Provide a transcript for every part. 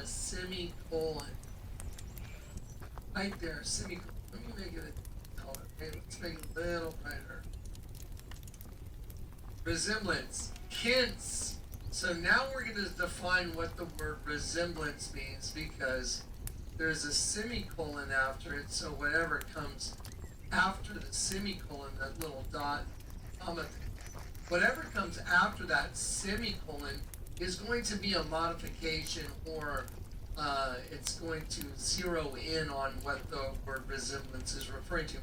semicolon. Right there, semicolon. Let me make it a color. Okay, let's make it a little brighter. Resemblance. Hints. So now we're going to define what the word resemblance means, because there's a semicolon after it. So whatever comes after the semicolon, that little dot, comma, whatever comes after that semicolon is going to be a modification, or it's going to zero in on what the word resemblance is referring to.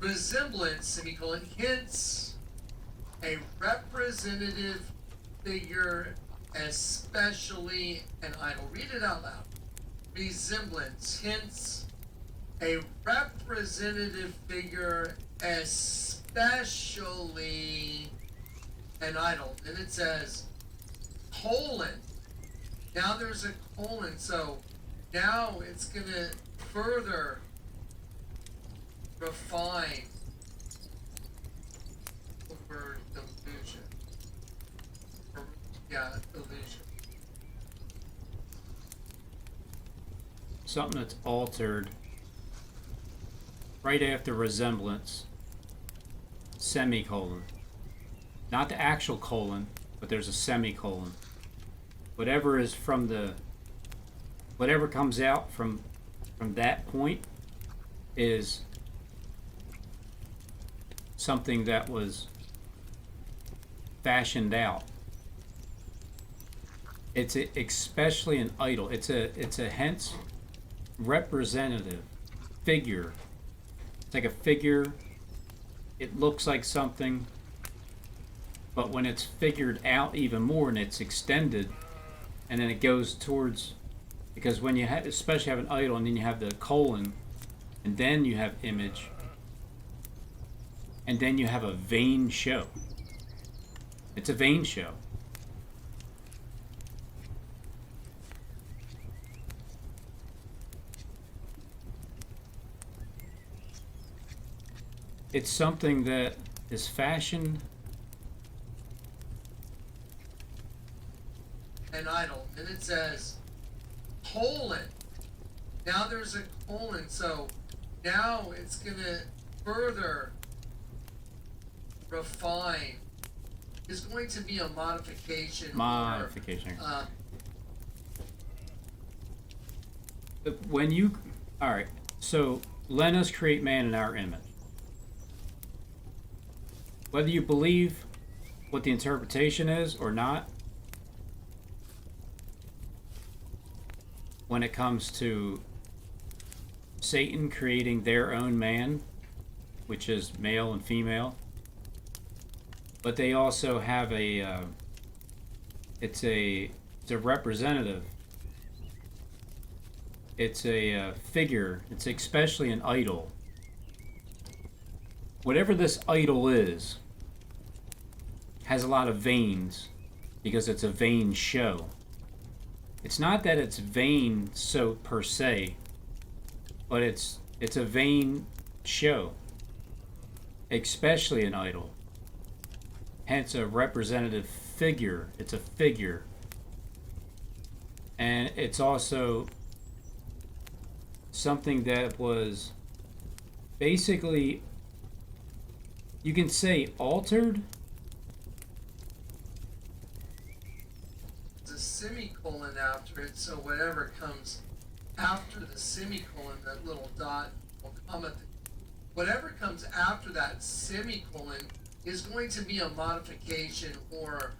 Resemblance, semicolon, hints a representative figure, especially an idol. Read it out loud. Resemblance, hints a representative figure, especially an idol. And it says colon. Now there's a colon, so now it's going to further refine the word illusion. Illusion. Something that's altered right after resemblance, semicolon. Not the actual colon, but there's a semicolon. Whatever is from the, whatever comes out from that point is something that was fashioned out. It's especially an idol. It's a hence representative figure. It's like a figure. It looks like something, but when it's figured out even more and it's extended, and then it goes towards, because when you especially have an idol, and then you have the colon, and then you have image, and then you have a vain show. It's a vain show. It's something that is fashioned. An idol. And it says colon. Now there's a colon, so now it's going to further refine. It's going to be a modification. Modification. When you, all right, so let us create man in our image. Whether you believe what the interpretation is or not, when it comes to Satan creating their own man, which is male and female, but they also have it's a representative. It's a figure. It's especially an idol. Whatever this idol is, has a lot of veins, because it's a vain show. It's not that it's vain so per se, but it's a vain show, especially an idol. Hence a representative figure. It's a figure. And it's also something that was basically, you can say, altered. There's a semicolon after it, so whatever comes after the semicolon, that little dot, comma, whatever comes after that semicolon is going to be a modification, or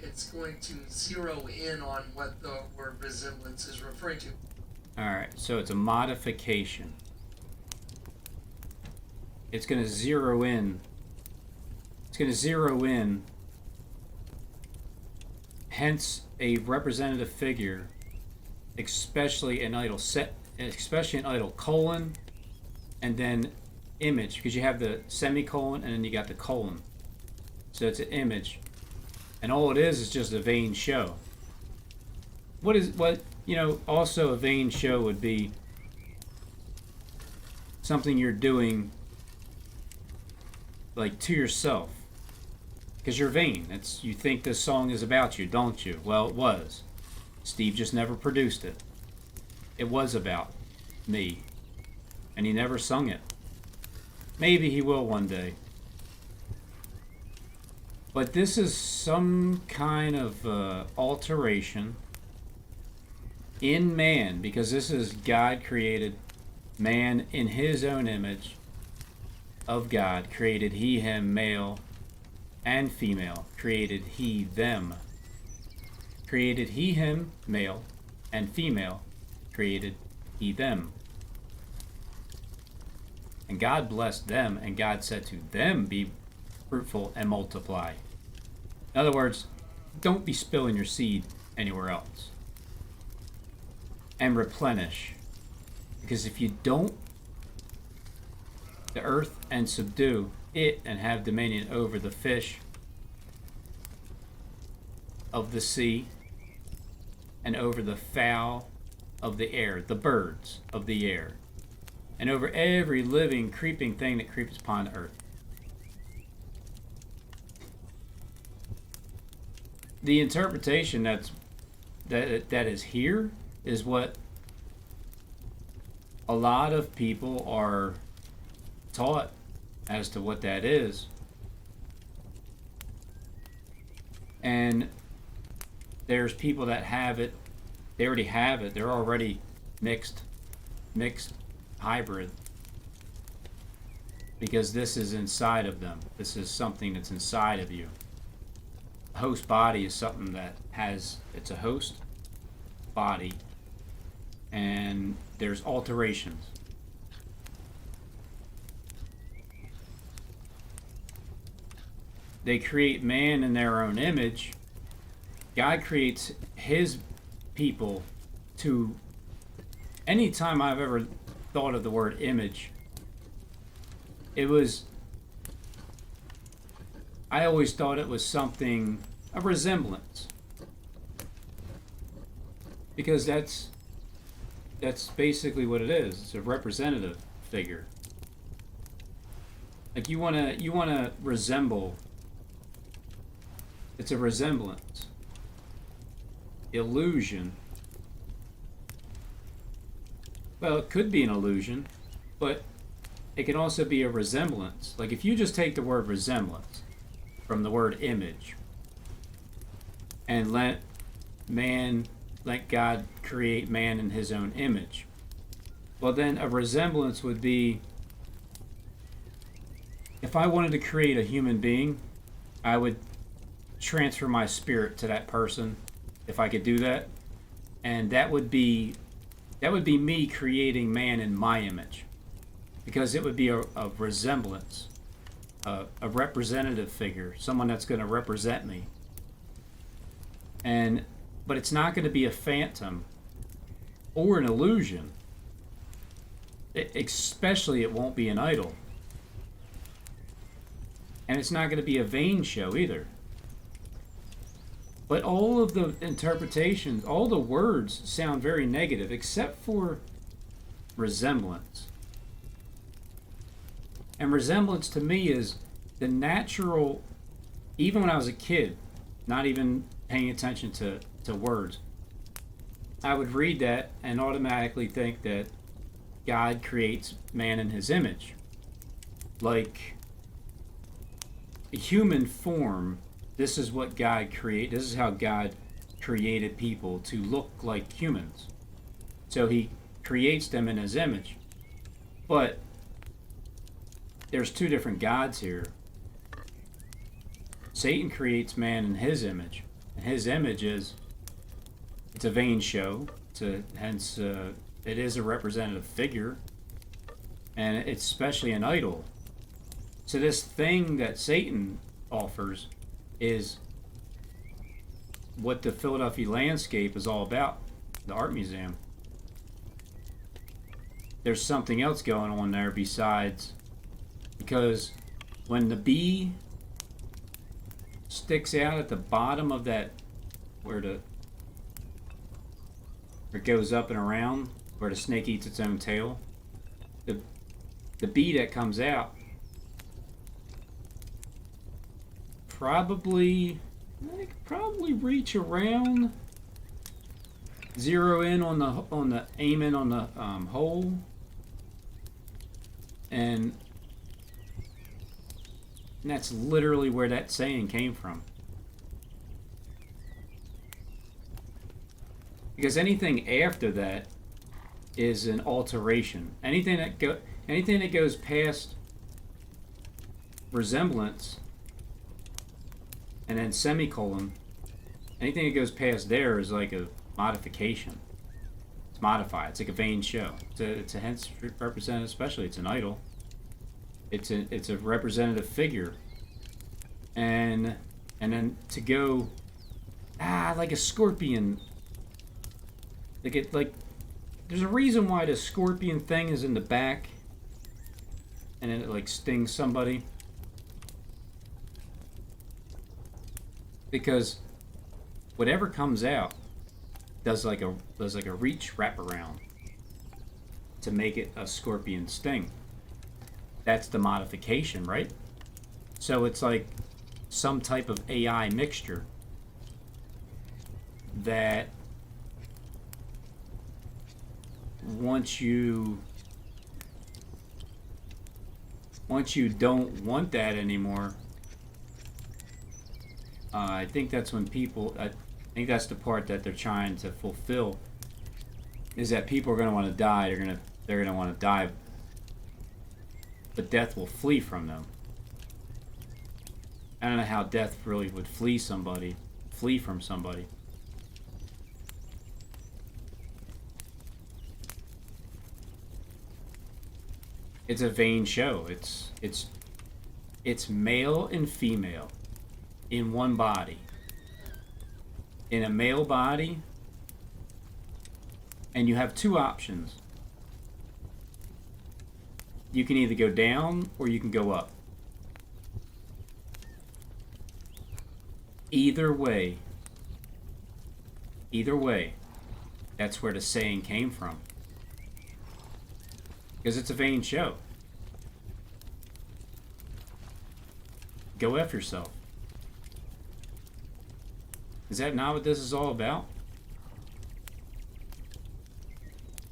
it's going to zero in on what the word resemblance is referring to. Alright, so it's a modification. It's going to zero in. It's going to zero in. Hence, a representative figure, especially an idol set, especially an idol colon, and then image, because you have the semicolon and then you got the colon. So it's an image, and all it is just a vain show. Also a vain show would be something you're doing like to yourself, because you're vain. You think this song is about you, don't you? Well, it was. Steve just never produced it. It was about me, and he never sung it. Maybe he will one day. But this is some kind of alteration in man, because this is God created man in his own image of God. Created he him, male and female. Created he them. Created he him, male and female. Created he them. And God blessed them, and God said to them, be fruitful and multiply. In other words, don't be spilling your seed anywhere else. And replenish. Because if you don't, the earth and subdue it and have dominion over the fish of the sea and over the fowl of the air, the birds of the air, and over every living, creeping thing that creeps upon the earth. The interpretation that is here is what a lot of people are taught as to what that is. And there's people that have it, they already have it, they're already mixed hybrid, because this is inside of them. This is something that's inside of you. A host body is something that has, it's a host body, and there's alterations. They create man in their own image. God creates his people to, anytime I've ever thought of the word image, I always thought it was something, a resemblance. Because that's basically what it is. It's a representative figure. Like you wanna resemble. It's a resemblance. Illusion. Well, it could be an illusion, but it can also be a resemblance. Like if you just take the word resemblance from the word image and let God create man in his own image. Well, then a resemblance would be, if I wanted to create a human being, I would transfer my spirit to that person, if I could do that. And that would be me creating man in my image. Because it would be a resemblance, a representative figure, someone that's going to represent me. But it's not going to be a phantom or an illusion. Especially it won't be an idol. And it's not going to be a vain show either. But all of the interpretations, all the words sound very negative, except for resemblance. And resemblance to me is the natural, even when I was a kid, not even paying attention to words, I would read that and automatically think that God creates man in his image. Like a human form, this is what God created. This is how God created people, to look like humans. So he creates them in his image. But there's two different gods here. Satan creates man in his image. And his image is, it's a vain show. Hence, it is a representative figure. And it's especially an idol. So this thing that Satan offers is what the Philadelphia landscape is all about, the art museum. There's something else going on there besides, because when the bee sticks out at the bottom of that, where it goes up and around, where the snake eats its own tail, the bee that comes out probably reach around zero in on the aim in on the hole, and that's literally where that saying came from. Because anything after that is an alteration. Anything that goes past resemblance and then semicolon, anything that goes past there is like a modification. It's modified. It's like a vain show. It's a hence representative, especially it's an idol. It's a representative figure, and then to go like a scorpion. Like there's a reason why the scorpion thing is in the back, and then it like stings somebody. Because whatever comes out does like a reach wraparound to make it a scorpion sting. That's the modification, right? So it's like some type of AI mixture that once you don't want that anymore, I think that's when people, I think that's the part that they're trying to fulfill, is that people are going to want to die. They're going to want to die, but death will flee from them. I don't know how death really would flee from somebody. It's a vain show. It's male and female in one body. In a male body, and you have two options. You can either go down or you can go up. Either way, that's where the saying came from. Because it's a vain show. Go F yourself. Is that not what this is all about?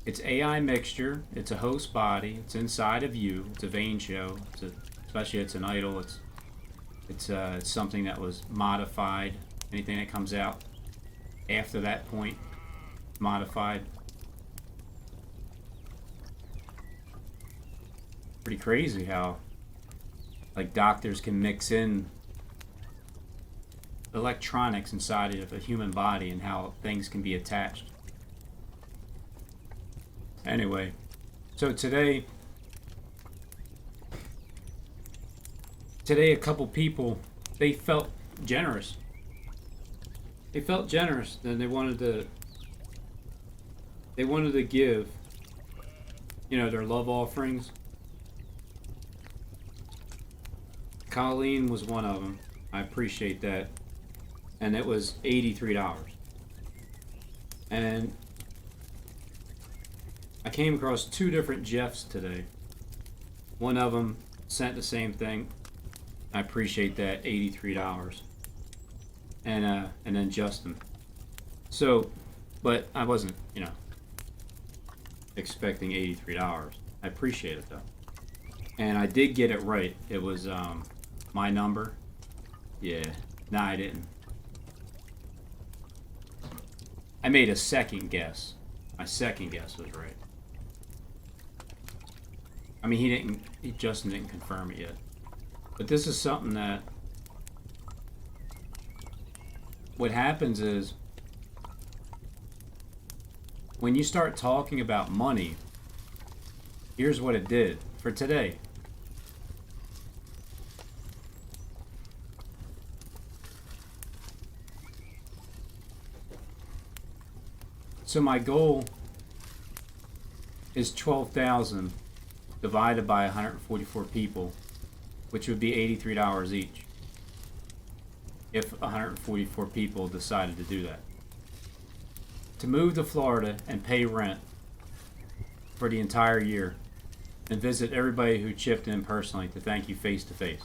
It's AI mixture. It's a host body. It's inside of you. It's a vain show. Especially it's an idol. It's something that was modified. Anything that comes out after that point, modified. Pretty crazy how like doctors can mix in electronics inside of a human body and how things can be attached. Anyway, so today a couple people, they felt generous. They felt generous, and they wanted to give, their love offerings. Colleen was one of them. I appreciate that. And it was $83. And I came across two different Jeffs today. One of them sent the same thing. I appreciate that, $83. And then Justin. So, but I wasn't, expecting $83. I appreciate it though. And I did get it right. It was my number. Yeah. Nah, I didn't. I made a second guess. My second guess was right. I mean, Justin didn't confirm it yet. But this is something that, what happens is, when you start talking about money, here's what it did for today. So my goal is 12,000 divided by 144 people, which would be $83 each if 144 people decided to do that. To move to Florida and pay rent for the entire year and visit everybody who chipped in personally to thank you face to face.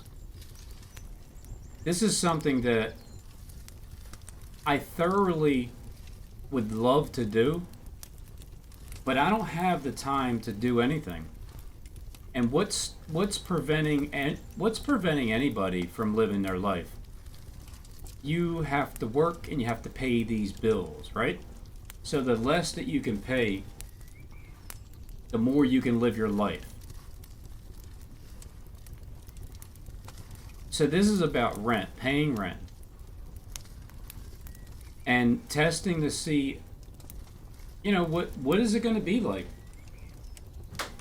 This is something that I thoroughly would love to do, but I don't have the time to do anything. And what's preventing anybody from living their life? You have to work and you have to pay these bills, right? So the less that you can pay, the more you can live your life. So this is about rent, paying rent, and testing to see, what is it going to be like?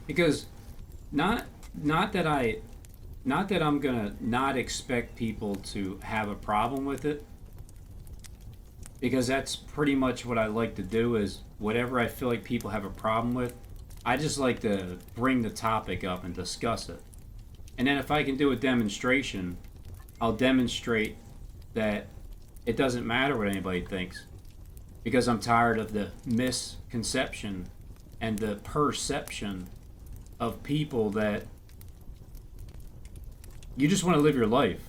Because not that I'm gonna not expect people to have a problem with it, because that's pretty much what I like to do. Is whatever I feel like people have a problem with, I just like to bring the topic up and discuss it. And then if I can do a demonstration, I'll demonstrate that it doesn't matter what anybody thinks, because I'm tired of the misconception and the perception of people that you just want to live your life,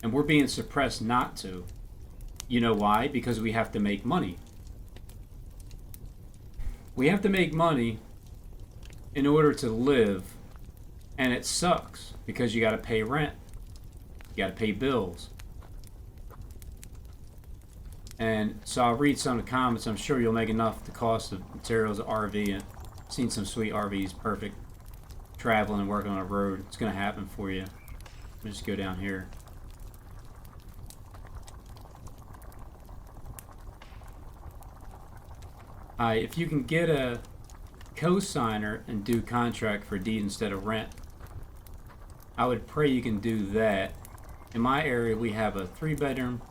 and we're being suppressed not to. You know why? Because we have to make money. We have to make money in order to live, and it sucks because you got to pay rent, you got to pay bills. And so I'll read some of the comments. I'm sure you'll make enough the cost of materials of RV, and seen some sweet RVs, perfect traveling and working on a road. It's going to happen for you. Let me just go down here. If you can get a co-signer and do contract for deed instead of rent, I would pray you can do that. In my area, we have a three bedroom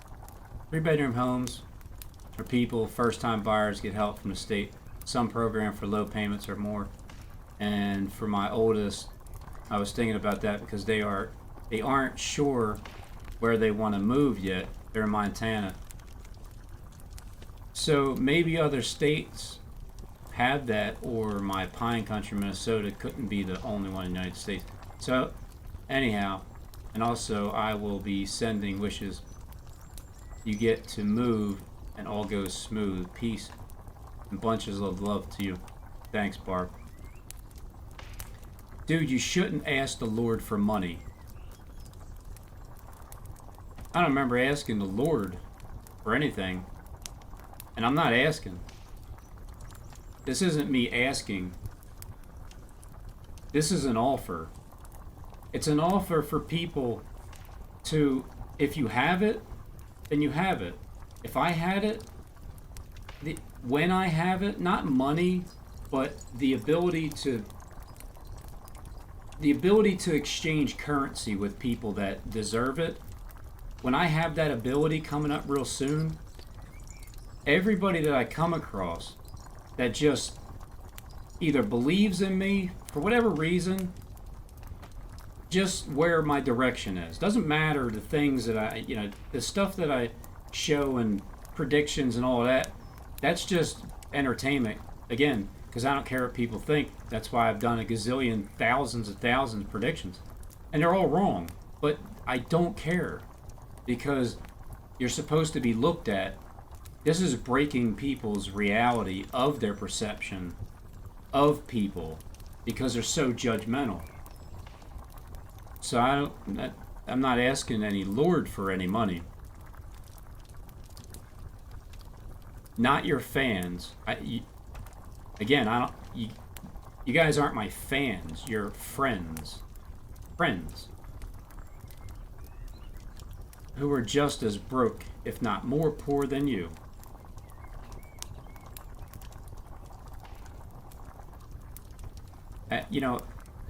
homes for people, first time buyers get help from the state, some program for low payments or more. And for my oldest, I was thinking about that because they aren't sure where they want to move yet. They're in Montana. So maybe other states have that, or my Pine Country, Minnesota couldn't be the only one in the United States. So anyhow, and also I will be sending wishes you get to move and all goes smooth. Peace and bunches of love to you. Thanks, Barb. Dude, you shouldn't ask the Lord for money. I don't remember asking the Lord for anything. And I'm not asking. This isn't me asking. This is an offer. It's an offer for people to, if you have it, then you have it. If I had it, when I have it, not money, but the ability to exchange currency with people that deserve it. When I have that ability coming up real soon, everybody that I come across that just either believes in me for whatever reason, just where my direction is. Doesn't matter the things that the stuff that I show and predictions and all that, that's just entertainment. Again, because I don't care what people think. That's why I've done a gazillion, thousands of predictions. And they're all wrong. But I don't care, because you're supposed to be looked at. This is breaking people's reality of their perception of people, because they're so judgmental. So I'm not asking any Lord for any money. Not your fans. Again, I don't. You guys aren't my fans. You're friends. Friends. Who are just as broke, if not more poor than you.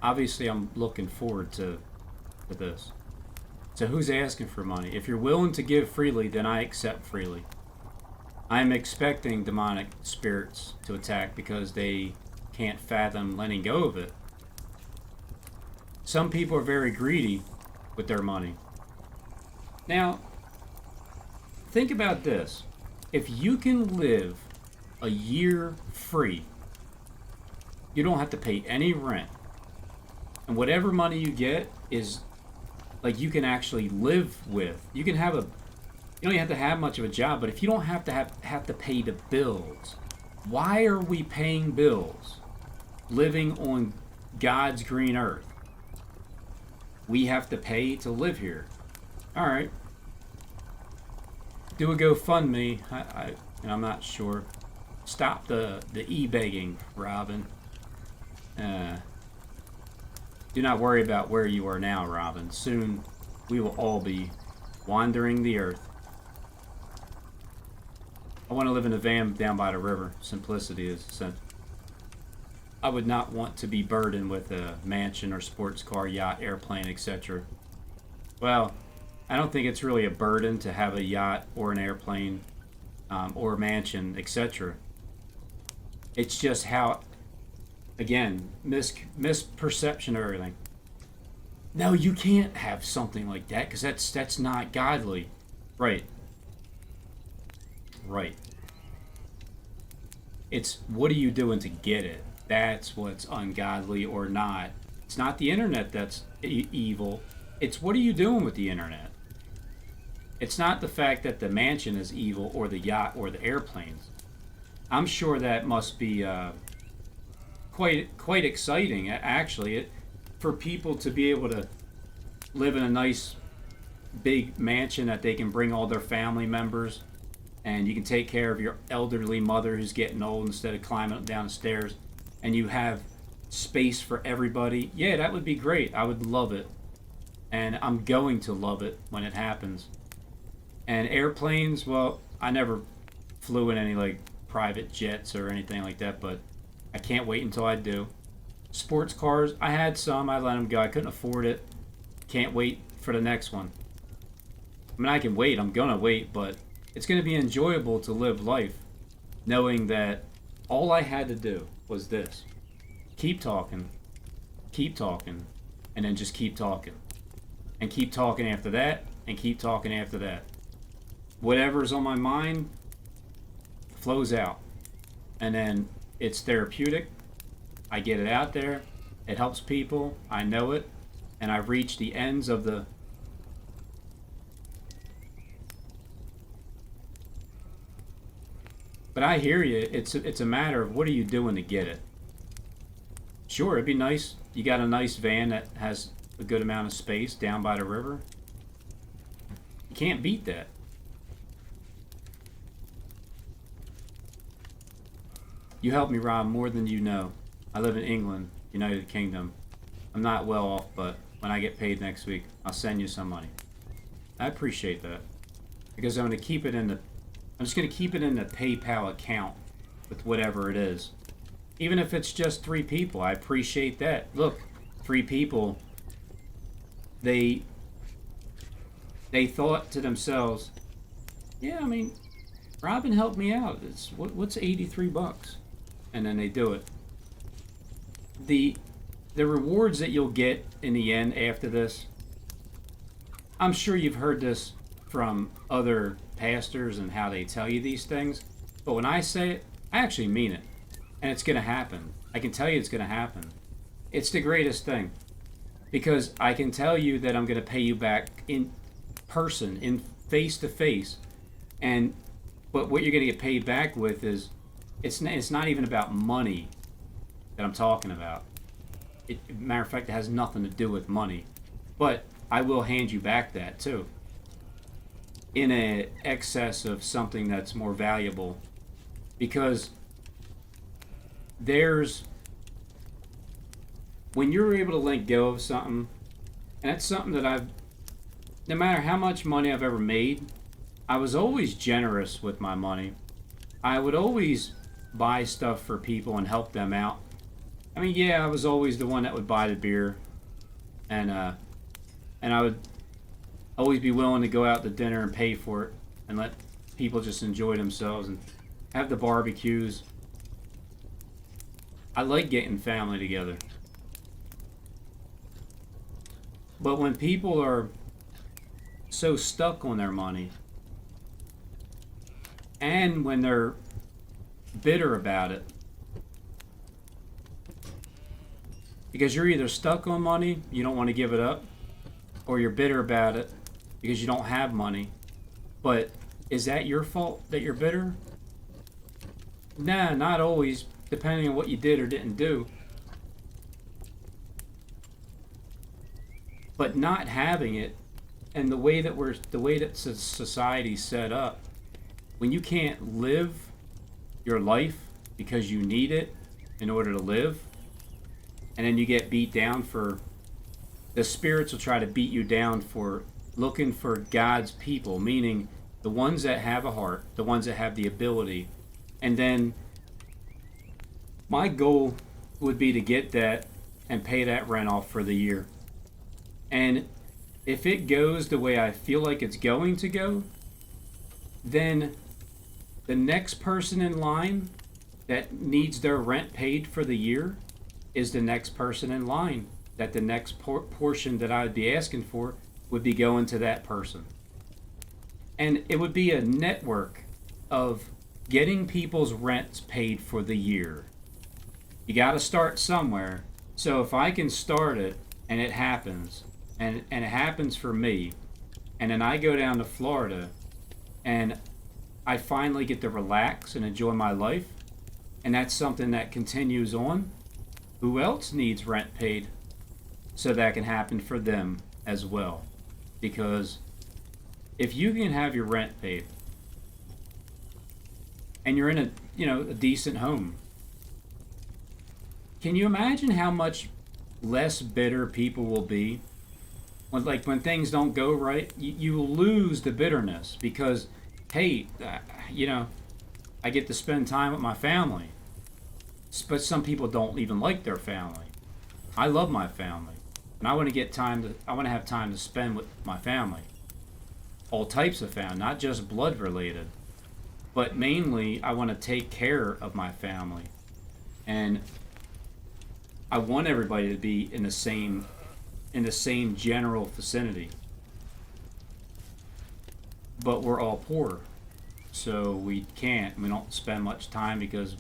Obviously I'm looking forward to this. So who's asking for money? If you're willing to give freely, then I accept freely. I'm expecting demonic spirits to attack because they can't fathom letting go of it. Some people are very greedy with their money. Now, think about this. If you can live a year free, you don't have to pay any rent. And whatever money you get is like you can actually live with. You can have You don't even have to have much of a job, but if you don't have to pay the bills, why are we paying bills living on God's green earth? We have to pay to live here. All right. Do a GoFundMe. I'm not sure. Stop the e-begging, Robin. Do not worry about where you are now, Robin. Soon we will all be wandering the earth. I want to live in a van down by the river. Simplicity is essential. I would not want to be burdened with a mansion or sports car, yacht, airplane, etc. Well, I don't think it's really a burden to have a yacht or an airplane or a mansion, etc. It's just how, again, misperception of everything. No, you can't have something like that because that's not godly. Right. Right. It's what are you doing to get it? That's what's ungodly or not. It's not the internet that's evil. It's what are you doing with the internet? It's not the fact that the mansion is evil or the yacht or the airplanes. I'm sure that must be quite exciting, actually, for people to be able to live in a nice big mansion that they can bring all their family members, and you can take care of your elderly mother who's getting old instead of climbing up down the stairs, and you have space for everybody. Yeah, that would be great. I would love it, and I'm going to love it when it happens. And airplanes, well, I never flew in any like private jets or anything like that, but I can't wait until I do. Sports cars, I had some. I let them go. I couldn't afford it. Can't wait for the next one. I mean, I can wait. I'm gonna wait, but it's gonna be enjoyable to live life knowing that all I had to do was this: keep talking, and then just keep talking, and keep talking after that, and keep talking after that. Whatever's on my mind flows out, and then it's therapeutic. I get it out there. It helps people. I know it, and I've reached the ends of the. But I hear you. It's a matter of what are you doing to get it. Sure, it'd be nice. You got a nice van that has a good amount of space down by the river. You can't beat that. You help me, Rob, more than you know. I live in England, United Kingdom. I'm not well off, but when I get paid next week, I'll send you some money. I appreciate that because I'm going to keep it in the. I'm just going to keep it in the PayPal account with whatever it is, even if it's just 3 people. I appreciate that. Look, 3 people. They thought to themselves, yeah, I mean, Robin helped me out. It's what's $83, and then they do it. The rewards that you'll get in the end after this, I'm sure you've heard this from other pastors and how they tell you these things, but when I say it, I actually mean it, and it's going to happen. I can tell you it's going to happen. It's the greatest thing because I can tell you that I'm going to pay you back in person, in face to face, but what you're going to get paid back with is it's not even about money that I'm talking about. Matter of fact, it has nothing to do with money, but I will hand you back that too in a excess of something that's more valuable, because when you're able to let go of something, and that's something that no matter how much money I've ever made, I was always generous with my money. I would always buy stuff for people and help them out. I mean, yeah, I was always the one that would buy the beer, and I would always be willing to go out to dinner and pay for it and let people just enjoy themselves and have the barbecues. I like getting family together. But when people are so stuck on their money, and when they're bitter about it, because you're either stuck on money, you don't want to give it up, or you're bitter about it because you don't have money, But is that your fault that you're bitter? Nah, not always, depending on what you did or didn't do. But not having it, and the way that society's set up, when you can't live your life because you need it in order to live, and then you get beat down for, the spirits will try to beat you down for looking for God's people, meaning the ones that have a heart, the ones that have the ability. And then my goal would be to get that and pay that rent off for the year. And if it goes the way I feel like it's going to go, then the next person in line that needs their rent paid for the year is the next person in line. That the next portion that I would be asking for would be going to that person. And it would be a network of getting people's rents paid for the year. You got to start somewhere. So if I can start it and it happens, and it happens for me, and then I go down to Florida and I finally get to relax and enjoy my life, and that's something that continues on, who else needs rent paid so that can happen for them as well? Because if you can have your rent paid and you're in a decent home, can you imagine how much less bitter people will be when things don't go right? You lose the bitterness because, hey, I get to spend time with my family. But some people don't even like their family. I love my family, and I want to have time to spend with my family. All types of family, not just blood related, but mainly I want to take care of my family, and I want everybody to be in the same general vicinity. But we're all poor, so we don't spend much time because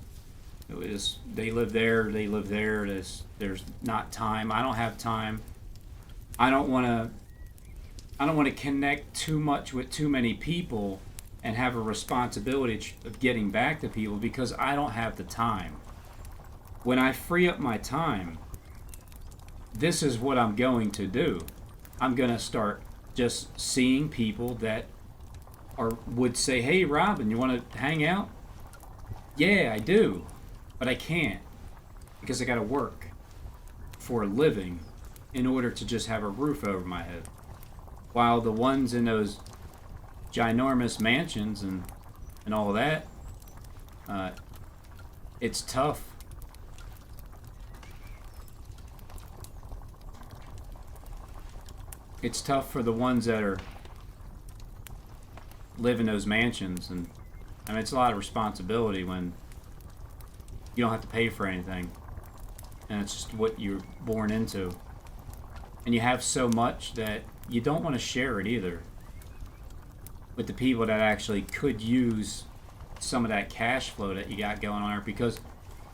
they live there. There's not time. I don't have time. I don't want to connect too much with too many people and have a responsibility of getting back to people because I don't have the time. When I free up my time, this is what I'm going to do. I'm going to start just seeing people that would say, "Hey, Robin, you want to hang out?" Yeah, I do. But I can't because I got to work for a living in order to just have a roof over my head. While the ones in those ginormous mansions and all that, it's tough. It's tough for the ones that live in those mansions, and I mean it's a lot of responsibility when you don't have to pay for anything, and it's just what you're born into, and you have so much that you don't want to share it either with the people that actually could use some of that cash flow that you got going on there, because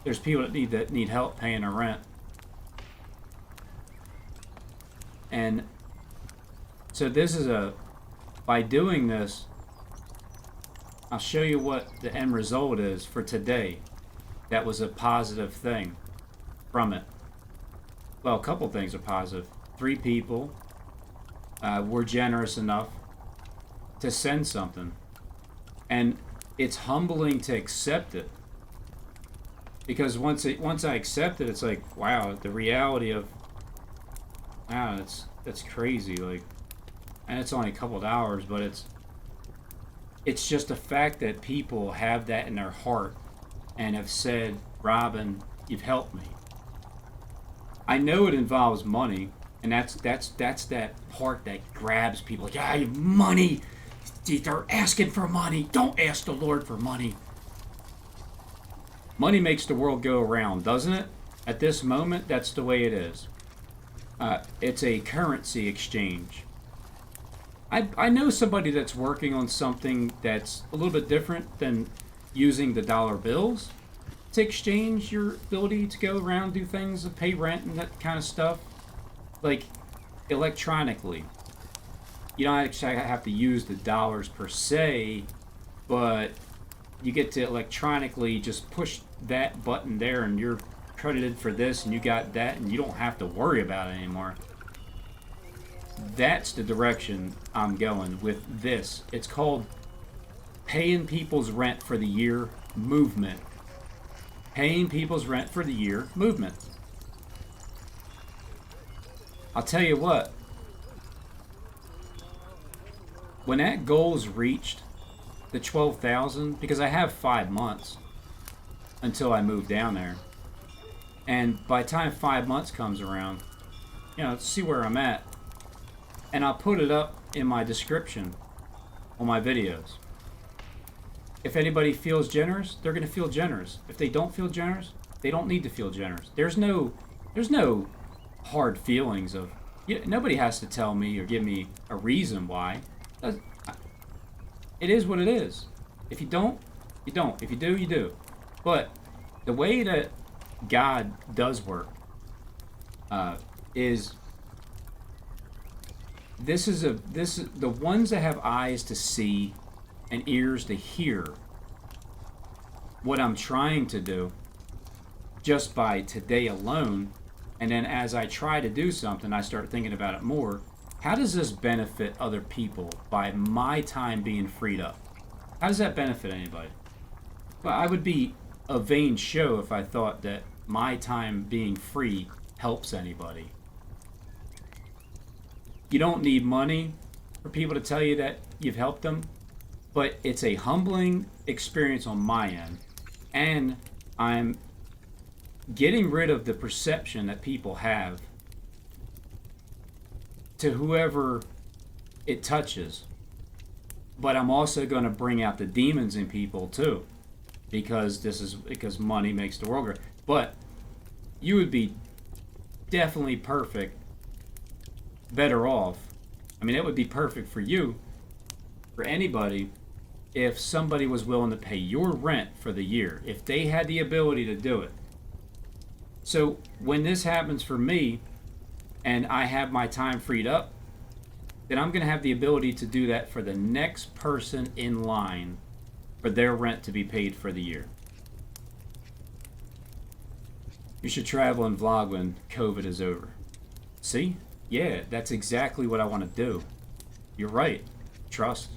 there's people that need help paying their rent. And so by doing this, I'll show you what the end result is for today. That was a positive thing from it. Well, a couple things are positive. 3 people were generous enough to send something. And it's humbling to accept it. Because once I accept it, it's like, wow, the reality of, wow, that's crazy. Like, and it's only a couple of hours, but it's just the fact that people have that in their heart and have said, "Robin, you've helped me." I know it involves money, and that's that part that grabs people. Like, "Yeah, money. They're asking for money. Don't ask the Lord for money." Money makes the world go around, doesn't it? At this moment, that's the way it is. It's a currency exchange. I know somebody that's working on something that's a little bit different than using the dollar bills to exchange your ability to go around, do things, pay rent and that kind of stuff, like electronically. you don't actually have to use the dollars per se, but you get to electronically just push that button there and you're credited for this and you got that and you don't have to worry about it anymore. That's the direction I'm going with this. It's called paying people's rent for the year movement. Paying people's rent for the year movement. I'll tell you what, when that goal's reached, the 12,000, because I have 5 months until I move down there. And by the time 5 months comes around, see where I'm at. And I'll put it up in my description on my videos. If anybody feels generous, they're going to feel generous. If they don't feel generous, they don't need to feel generous. There's no hard feelings of, nobody has to tell me or give me a reason why. It is what it is. If you don't, you don't. If you do, you do. But the way that God does work is the ones that have eyes to see and ears to hear what I'm trying to do just by today alone, and then as I try to do something, I start thinking about it more. How does this benefit other people by my time being freed up? How does that benefit anybody? Well, I would be a vain show if I thought that my time being free helps anybody. You don't need money for people to tell you that you've helped them, but it's a humbling experience on my end, and I'm getting rid of the perception that people have to whoever it touches. But I'm also going to bring out the demons in people too, because money makes the world go. But you would be definitely better off. I mean, it would be perfect for you, for anybody, if somebody was willing to pay your rent for the year, if they had the ability to do it. So when this happens for me and I have my time freed up, then I'm going to have the ability to do that for the next person in line for their rent to be paid for the year. You should travel and vlog when COVID is over. See? Yeah, that's exactly what I want to do. You're right. Trust.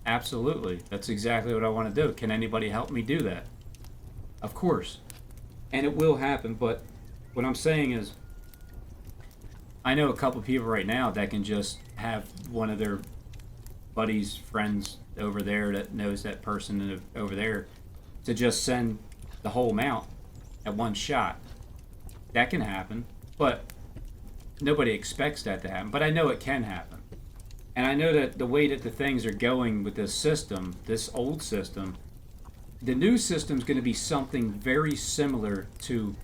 Absolutely. That's exactly what I want to do. Can anybody help me do that? Of course. And it will happen, but what I'm saying is, I know a couple people right now that can just have one of their buddies, friends over there that knows that person over there to just send the whole amount at one shot. That can happen, but nobody expects that to happen. But I know it can happen. And I know that the way that the things are going with this system, this old system, the new system is going to be something very similar to,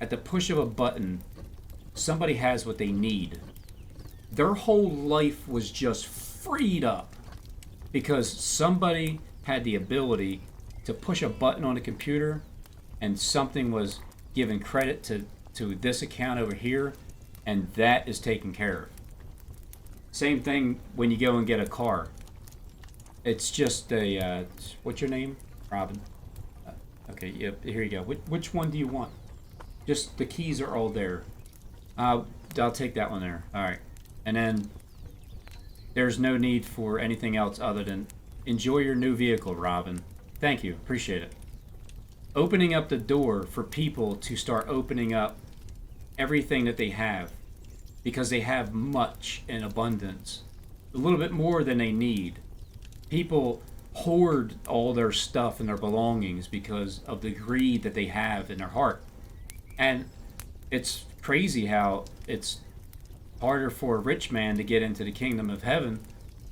at the push of a button, somebody has what they need. Their whole life was just freed up because somebody had the ability to push a button on a computer and something was given credit to this account over here, and that is taken care of. Same thing when you go and get a car. It's just a, what's your name? Robin. Okay, yep, here you go. Which one do you want? Just the keys are all there. I'll take that one there. All right. And then there's no need for anything else other than enjoy your new vehicle, Robin. Thank you. Appreciate it. Opening up the door for people to start opening up everything that they have, because they have much in abundance, a little bit more than they need. People hoard all their stuff and their belongings because of the greed that they have in their heart. And it's crazy how it's harder for a rich man to get into the kingdom of heaven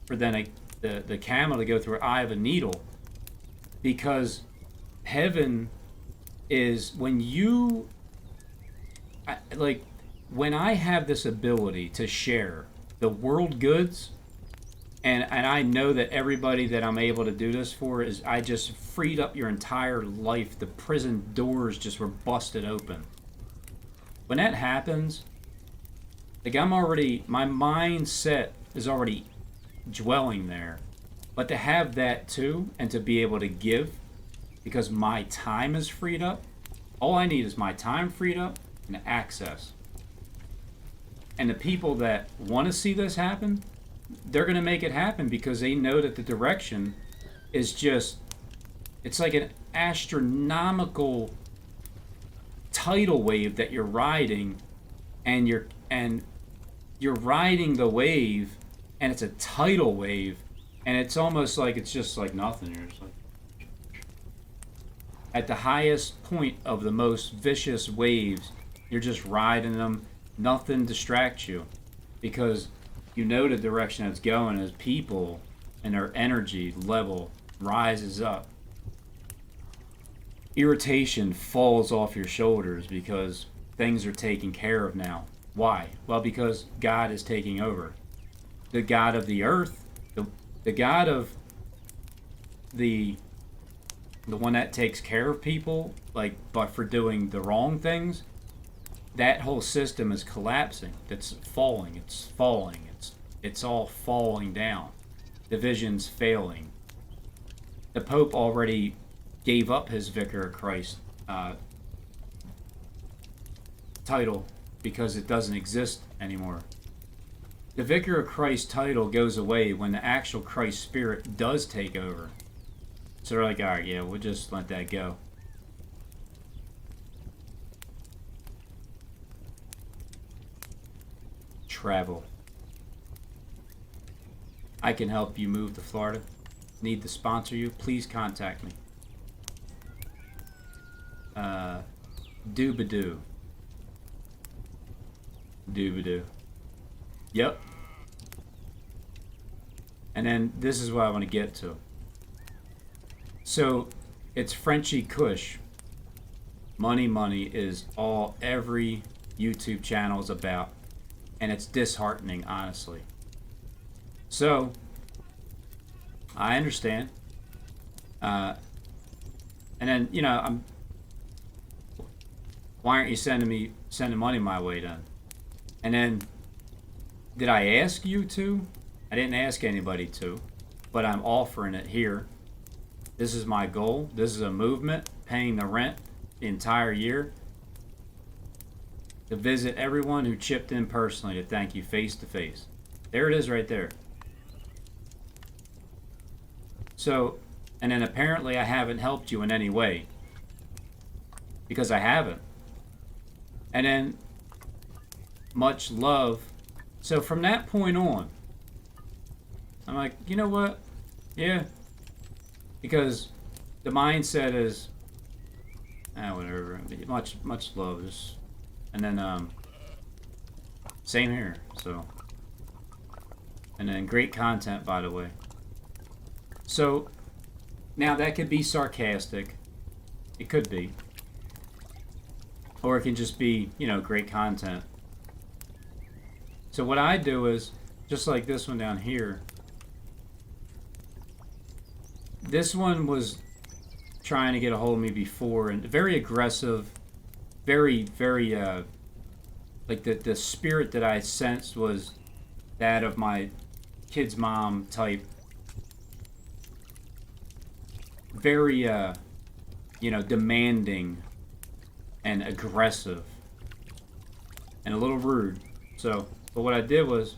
for than the camel to go through an eye of a needle, because heaven is when you when I have this ability to share the world goods, and I know that everybody that I'm able to do this for is, I just freed up your entire life. The prison doors just were busted open. When that happens, my mindset is already dwelling there. But to have that too, and to be able to give, because my time is freed up, all I need is my time freed up and access. And the people that want to see this happen, they're going to make it happen because they know that the direction is just, it's like an astronomical tidal wave that you're riding, and you're riding the wave, and it's a tidal wave, and it's almost like it's just like nothing. You're just like at the highest point of the most vicious waves, you're just riding them. Nothing distracts you because you know the direction it's going as people and their energy level rises up. Irritation falls off your shoulders because things are taken care of now. Why? Well, because God is taking over. The God of the earth, the God of the one that takes care of people, like, but for doing the wrong things, that whole system is collapsing. It's falling. It's all falling down. The vision's failing. The Pope already gave up his Vicar of Christ title because it doesn't exist anymore. The Vicar of Christ title goes away when the actual Christ Spirit does take over. So they're like, all right, yeah, we'll just let that go. Travel. I can help you move to Florida. Need to sponsor you? Please contact me. Doobadoo. Doobadoo. Yep. And then this is what I want to get to. So it's Frenchy Kush. Money is all every YouTube channel is about. And it's disheartening, honestly. So I understand. And then, you know, why aren't you sending money my way then? And then, did I ask you to? I didn't ask anybody to, but I'm offering it here. This is my goal. This is a movement, paying the rent the entire year. To visit everyone who chipped in personally to thank you face to face. There it is right there. So, and then apparently I haven't helped you in any way. Because I haven't. And then, much love. So from that point on, I'm like, you know what? Yeah. Because the mindset is, whatever. Much love. Just, and then, same here. So, and then great content, by the way. So, now that could be sarcastic. It could be. Or it can just be, you know, great content. So what I do is, just like this one down here. This one was trying to get a hold of me before, and very aggressive, very, like the spirit that I sensed was that of my kid's mom type. Very, you know, demanding and aggressive and a little rude. So, but what I did was,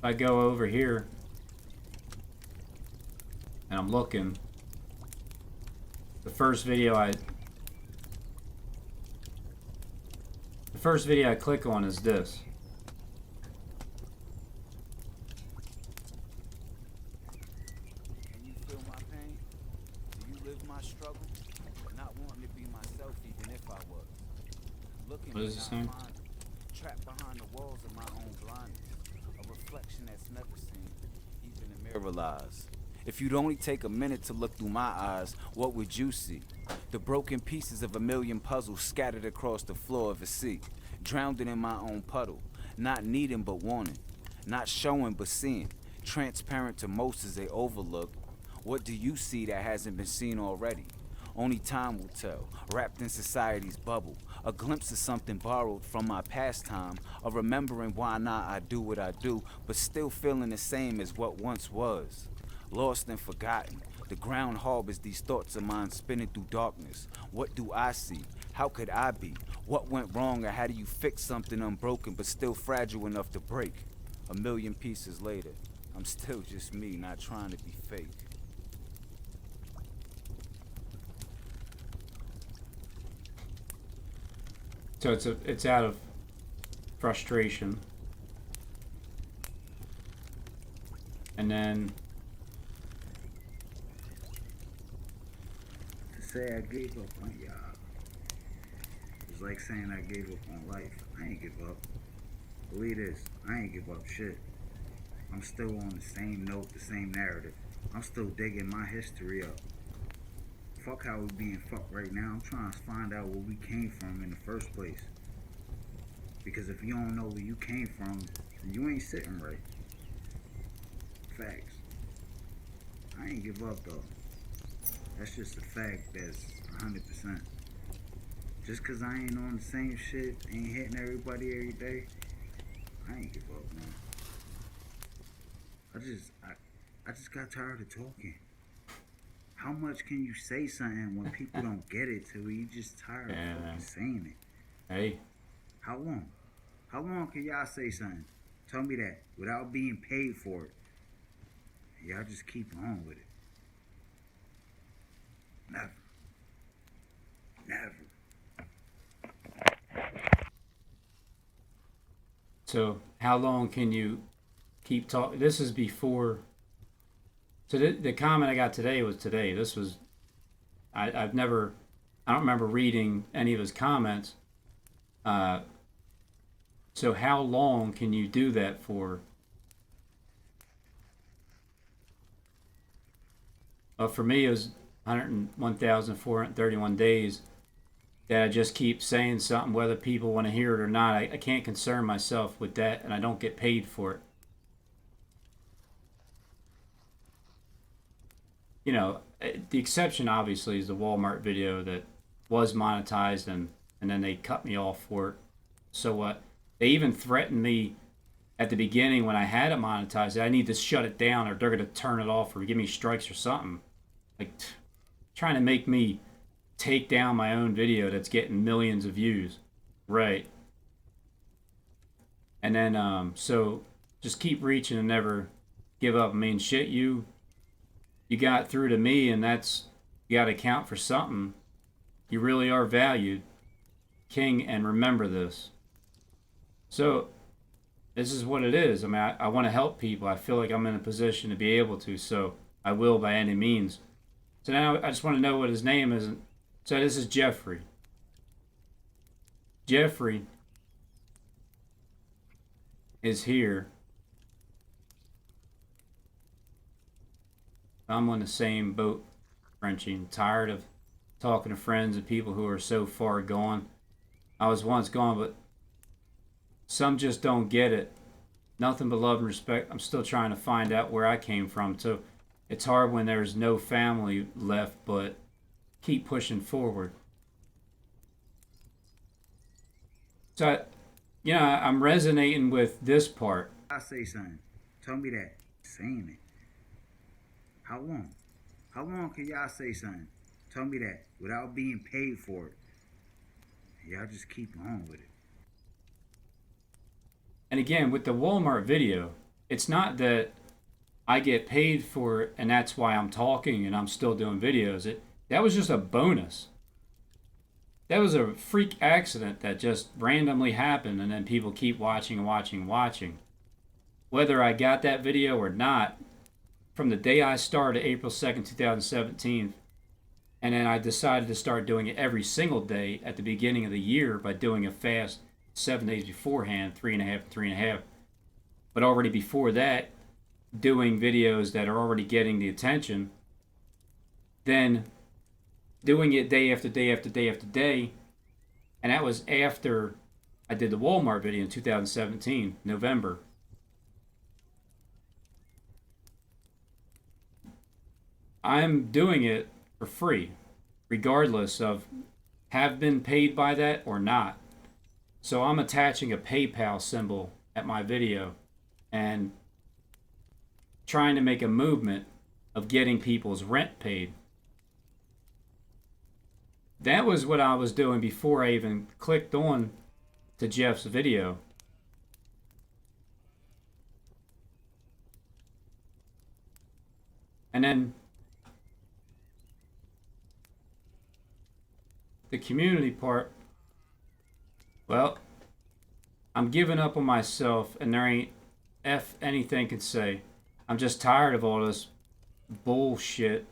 I go over here and I'm looking. The first video I click on is this. Can you feel my pain? Do you live my struggle? Not wanting to be myself even if I was. Looking What is this saying? trapped behind the walls of my own blindness. A reflection that's never seen, even the mirror lies. If you'd only take a minute to look through my eyes, what would you see? The broken pieces of a million puzzles scattered across the floor of a sea. Drowned in my own puddle. Not needing but wanting. Not showing but seeing. Transparent to most as they overlook. What do you see that hasn't been seen already? Only time will tell. Wrapped in society's bubble. A glimpse of something borrowed from my pastime. Of remembering why not I do what I do, but still feeling the same as what once was. Lost and forgotten. The ground harbors these thoughts of mine spinning through darkness. What do I see? How could I be? What went wrong, or how do you fix something unbroken but still fragile enough to break? A million pieces later, I'm still just me, not trying to be fake. So it's out of frustration, and then To say I gave up on y'all it's like saying I gave up on life. I ain't give up. Believe this, I ain't give up shit. I'm still on the same note, the same narrative. I'm still digging my history up. Fuck how we being fucked right now. I'm trying to find out where we came from in the first place. Because if you don't know where you came from, then you ain't sitting right. Facts. I ain't give up though. That's just a fact that's 100%. Just cause I ain't on the same shit, ain't hitting everybody every day, I ain't give up, man. I just got tired of talking. How much can you say something when people don't get it till you just tired of fucking saying it? hey, How long? How long can y'all say something? Tell me that without being paid for it. Y'all just keep on with it. Never. Never. so how long can you keep talking? This is before. So the comment I got today was today. This was I don't remember reading any of his comments. So how long can you do that for? For me, it was 101,431 days that I just keep saying something, whether people want to hear it or not. I can't concern myself with that, and I don't get paid for it. You know, the exception obviously is the Walmart video that was monetized, and then they cut me off for it. So what? They even threatened me at the beginning when I had it monetized that I need to shut it down or they're going to turn it off or give me strikes or something. Like, trying to make me take down my own video that's getting millions of views. Right. And then, so just keep reaching and never give up. I mean, shit, you got through to me, and that's, you got to count for something. You really are valued, King, and remember this. So, this is what it is. I mean, I want to help people. I feel like I'm in a position to be able to, so I will by any means. So now I just want to know what his name is. So this is Jeffrey. Jeffrey is here. I'm on the same boat, Frenchie. I'm tired of talking to friends and people who are so far gone. I was once gone, but some just don't get it. Nothing but love and respect. I'm still trying to find out where I came from. So it's hard when there's no family left, but keep pushing forward. So, I'm resonating with this part. I say something. Tell me that. Saying it. How long? How long can y'all say something? Tell me that without being paid for it. Y'all just keep on with it. And again, with the Walmart video, it's not that I get paid for it and that's why I'm talking and I'm still doing videos. That was just a bonus. That was a freak accident that just randomly happened, and then people keep watching and watching and watching. Whether I got that video or not, from the day I started, April 2nd, 2017, and then I decided to start doing it every single day at the beginning of the year by doing a fast 7 days beforehand, 3.5 and 3.5. But already before that, doing videos that are already getting the attention, then doing it day after day after day after day. And that was after I did the Walmart video in 2017, November. I'm doing it for free. regardless of have been paid by that or not. So I'm attaching a PayPal symbol at my video and trying to make a movement of getting people's rent paid. That was what I was doing before I even clicked on to Jeff's video. And then the community part, well, I'm giving up on myself and there ain't F anything can say. I'm just tired of all this bullshit.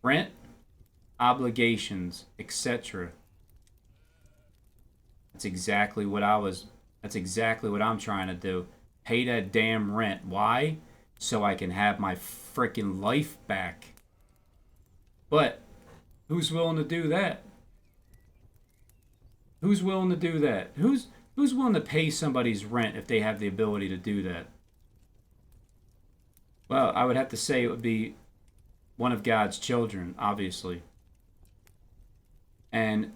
Rent, obligations, etc. That's exactly what I'm trying to do. Pay that damn rent. Why? So I can have my freaking life back. But who's willing to do that? Who's willing to do that? Who's willing to pay somebody's rent if they have the ability to do that? Well, I would have to say it would be one of God's children, obviously. And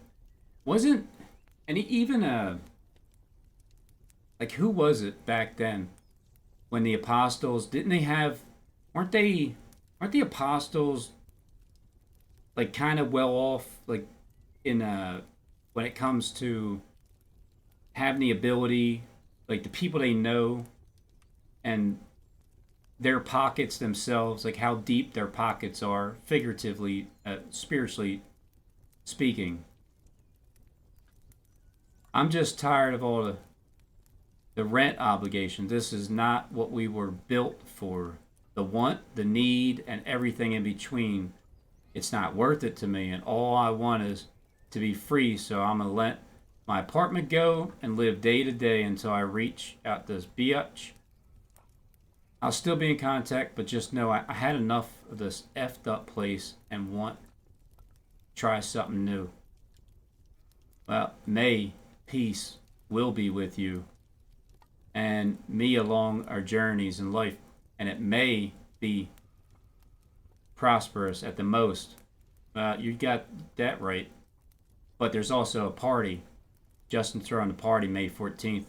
even like who was it back then when the apostles weren't the apostles like kind of well off like in when it comes to having the ability, like the people they know and their pockets themselves, like how deep their pockets are, figuratively, spiritually speaking. I'm just tired of all the rent obligation. This is not what we were built for. The want, the need, and everything in between. It's not worth it to me, and all I want is to be free, so I'm going to let my apartment go and live day to day until I reach out this biatch. I'll still be in contact, but just know I had enough of this effed up place and want to try something new. Well, may peace will be with you and me along our journeys in life, and it may be prosperous at the most. You got that right. But there's also a party. Justin throwing the party May 14th.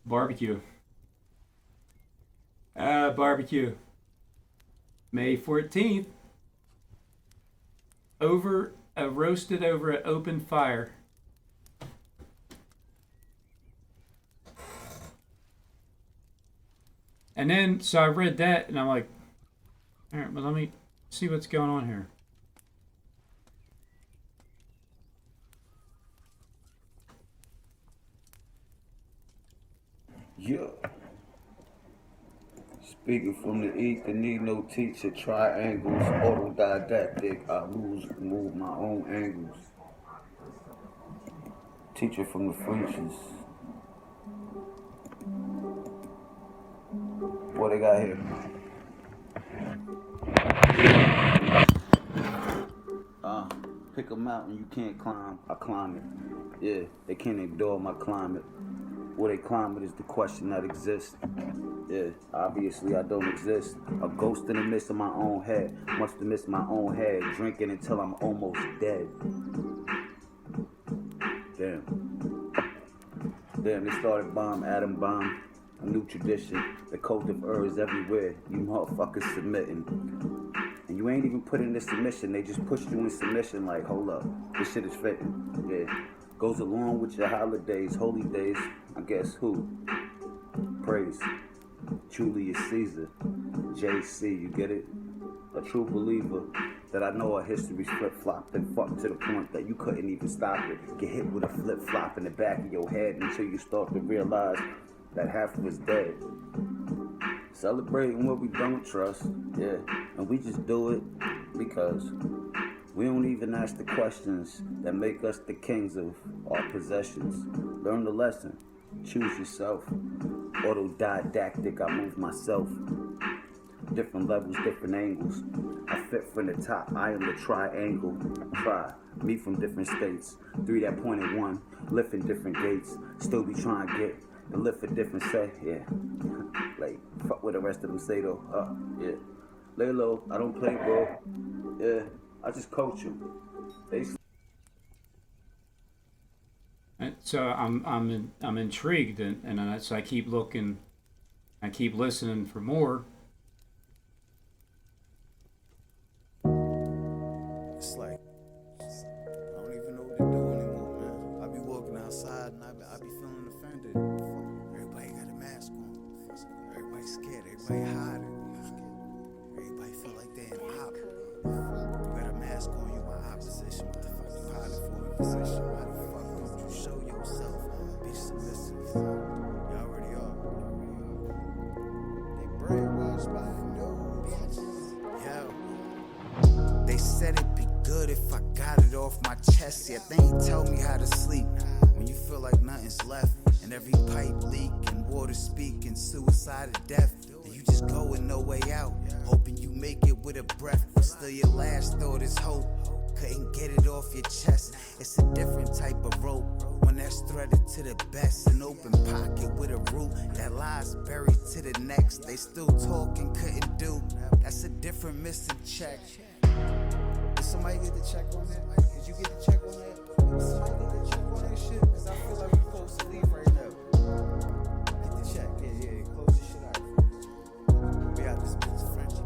Barbecue. Barbecue. May 14th. Roasted over an open fire. And then, so I read that, and I'm like, all right, well, let me see what's going on here. Yeah. Speaking from the ether, need no teacher, triangles, autodidactic, I move my own angles. Teacher from the Frenchies. What they got here? Pick a mountain you can't climb, I climb it. Yeah, they can't ignore my climate. Will they climb it is the question that exists. Yeah, obviously I don't exist. A ghost in the midst of my own head. Must have missed my own head. Drinking until I'm almost dead. Damn, they started bomb, atom bomb. A new tradition. The cult of herbs everywhere. You motherfuckers submitting. And you ain't even put in the submission. They just pushed you in submission like, hold up. This shit is fitting. Yeah. Goes along with your holidays, holy days. I guess who? Praise. Julius Caesar. JC, you get it? A true believer that I know our history's flip-flopped and fucked to the point that you couldn't even stop it. Get hit with a flip-flop in the back of your head until you start to realize that half of it's dead. Celebrating what we don't trust, yeah. And we just do it because we don't even ask the questions that make us the kings of our possessions. Learn the lesson. Choose yourself. Autodidactic, I move myself. Different levels, different angles. I fit from the top, I am the triangle. Me from different states. 3 that pointed 1, lifting different gates. Still be trying to get and lift a different say, yeah. Like, fuck what the rest of them say though. Yeah. Lay low, I don't play bro. Yeah, I just coach them. They And so I'm intrigued, and so I keep looking, I keep listening for more. It's like, I don't even know what to do anymore, man. I be walking outside and I be feeling offended. Everybody got a mask on. Everybody scared. Everybody hiding. Everybody feel like they in op. You got a mask on, you my opposition. What the fuck you hiding for in position? Why the fuck don't you show yourself? Be submissive. You already are. They brainwashed by the news. Yeah. They said it'd be good if I got it off my chest. Yet they ain't tell me how to sleep. When you feel like nothing's left, and every pipe leak and water speak and suicide or death, then you just go with no way out, hoping you make it with a breath. But still your last thought is hope. Couldn't get it off your chest. It's a different type of rope, one that's threaded to the best. An open pocket with a root that lies buried to the next. They still talking, couldn't do. That's a different missing check. Did somebody get the check on that? Did you get the check on that? Did somebody get the check on that shit? Cause I feel like we're supposed to leave right now. Get the check. Yeah. Close the shit out. We got this bitch Frenchie.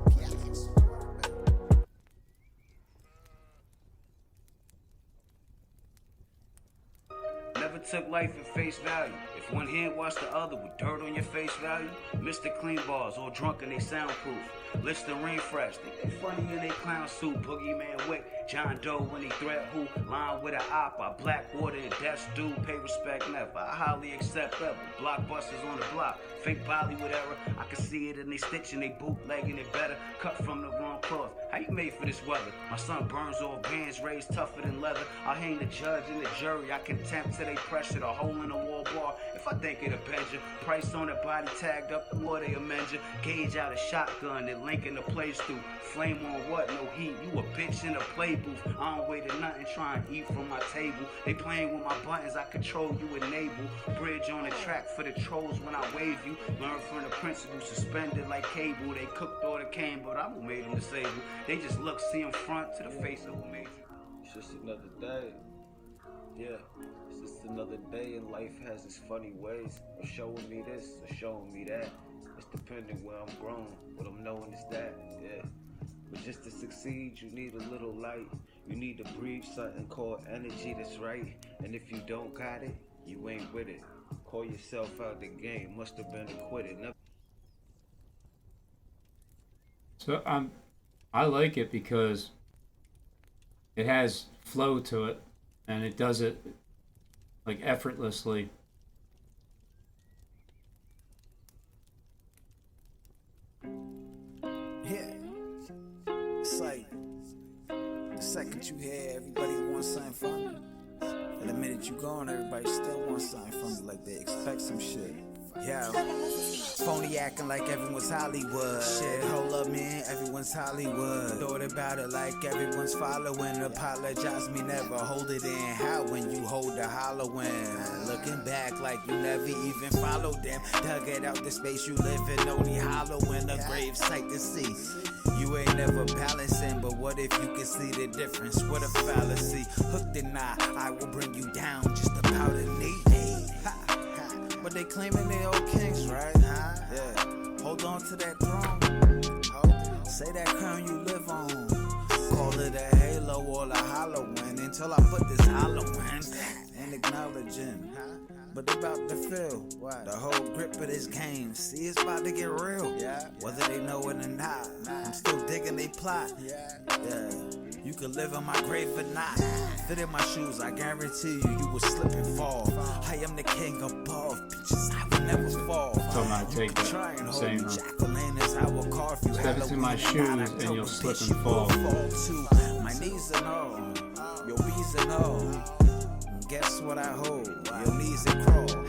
Never took life at face value. If one hand washed the other with dirt on your face value, Mr. Clean Bars, all drunk and they soundproof. Listerine fresh, they funny in they clown suit. Boogeyman Wick, John Doe when he threat who? Line with an op, I Blackwater and death stew. Pay respect never, I highly accept ever. Blockbusters on the block, fake Bollywood era. I can see it in they stitching, they bootlegging it better. Cut from the wrong cloth. How you made for this weather? My son burns off bands raised tougher than leather. I'll hang the judge and the jury. I contempt till they pressure the hole in the wall bar. If I think it'll bend you, price on the body tagged up, the more they amend you. Gauge out a shotgun and linking the place through. Flame on what? No heat. You a bitch in a play booth. I don't wait to nothing, try and eat from my table. They playing with my buttons, I control you enable. Bridge on the track for the trolls when I wave you. Learn from the principle, suspended like cable. They cooked all the cane, but I who made them disabled. They just look, see them front to the face of who made you. It's just another day. Yeah, it's just another day and life has its funny ways of showing me this or showing me that. It's depending where I'm grown, what I'm knowing is that, yeah. But just to succeed, you need a little light. You need to breathe something called energy that's right. And if you don't got it, you ain't with it. Call yourself out the game, must have been acquitted. So I like it because it has flow to it, and it does it like effortlessly. Yeah. It's like the second you hear everybody wants something from you. And the minute you gone, everybody still wants something from you. Like they expect some shit. Yeah. Phony acting like everyone's Hollywood. Shit, hold up, man, everyone's Hollywood. Thought about it like everyone's following. Apologize me, never hold it in. How when you hold the hollowing? Looking back like you never even followed them. Dug it out the space you live in, only hollow in a grave sight to see. You ain't never balancing, but what if you can see the difference? What a fallacy. Hooked and I will bring you down just about a knee. But they claiming they all kings, right? Yeah. Hold on to that throne. Say that crown you live on. Call it a halo or a hollow win until I put this hollow in and acknowledge him. But they about to feel the whole grip of this game. See, it's about to get real. Whether they know it or not, I'm still digging they plot. Yeah. You could live in my grave or not. Fit in my shoes, I guarantee you will slip and fall. I am the king above, bitches, I will never fall. So I take that same. Step into my shoes and you'll slip and fall. My knees and all, your bees and all. Guess what I hold? Your knees and crawl.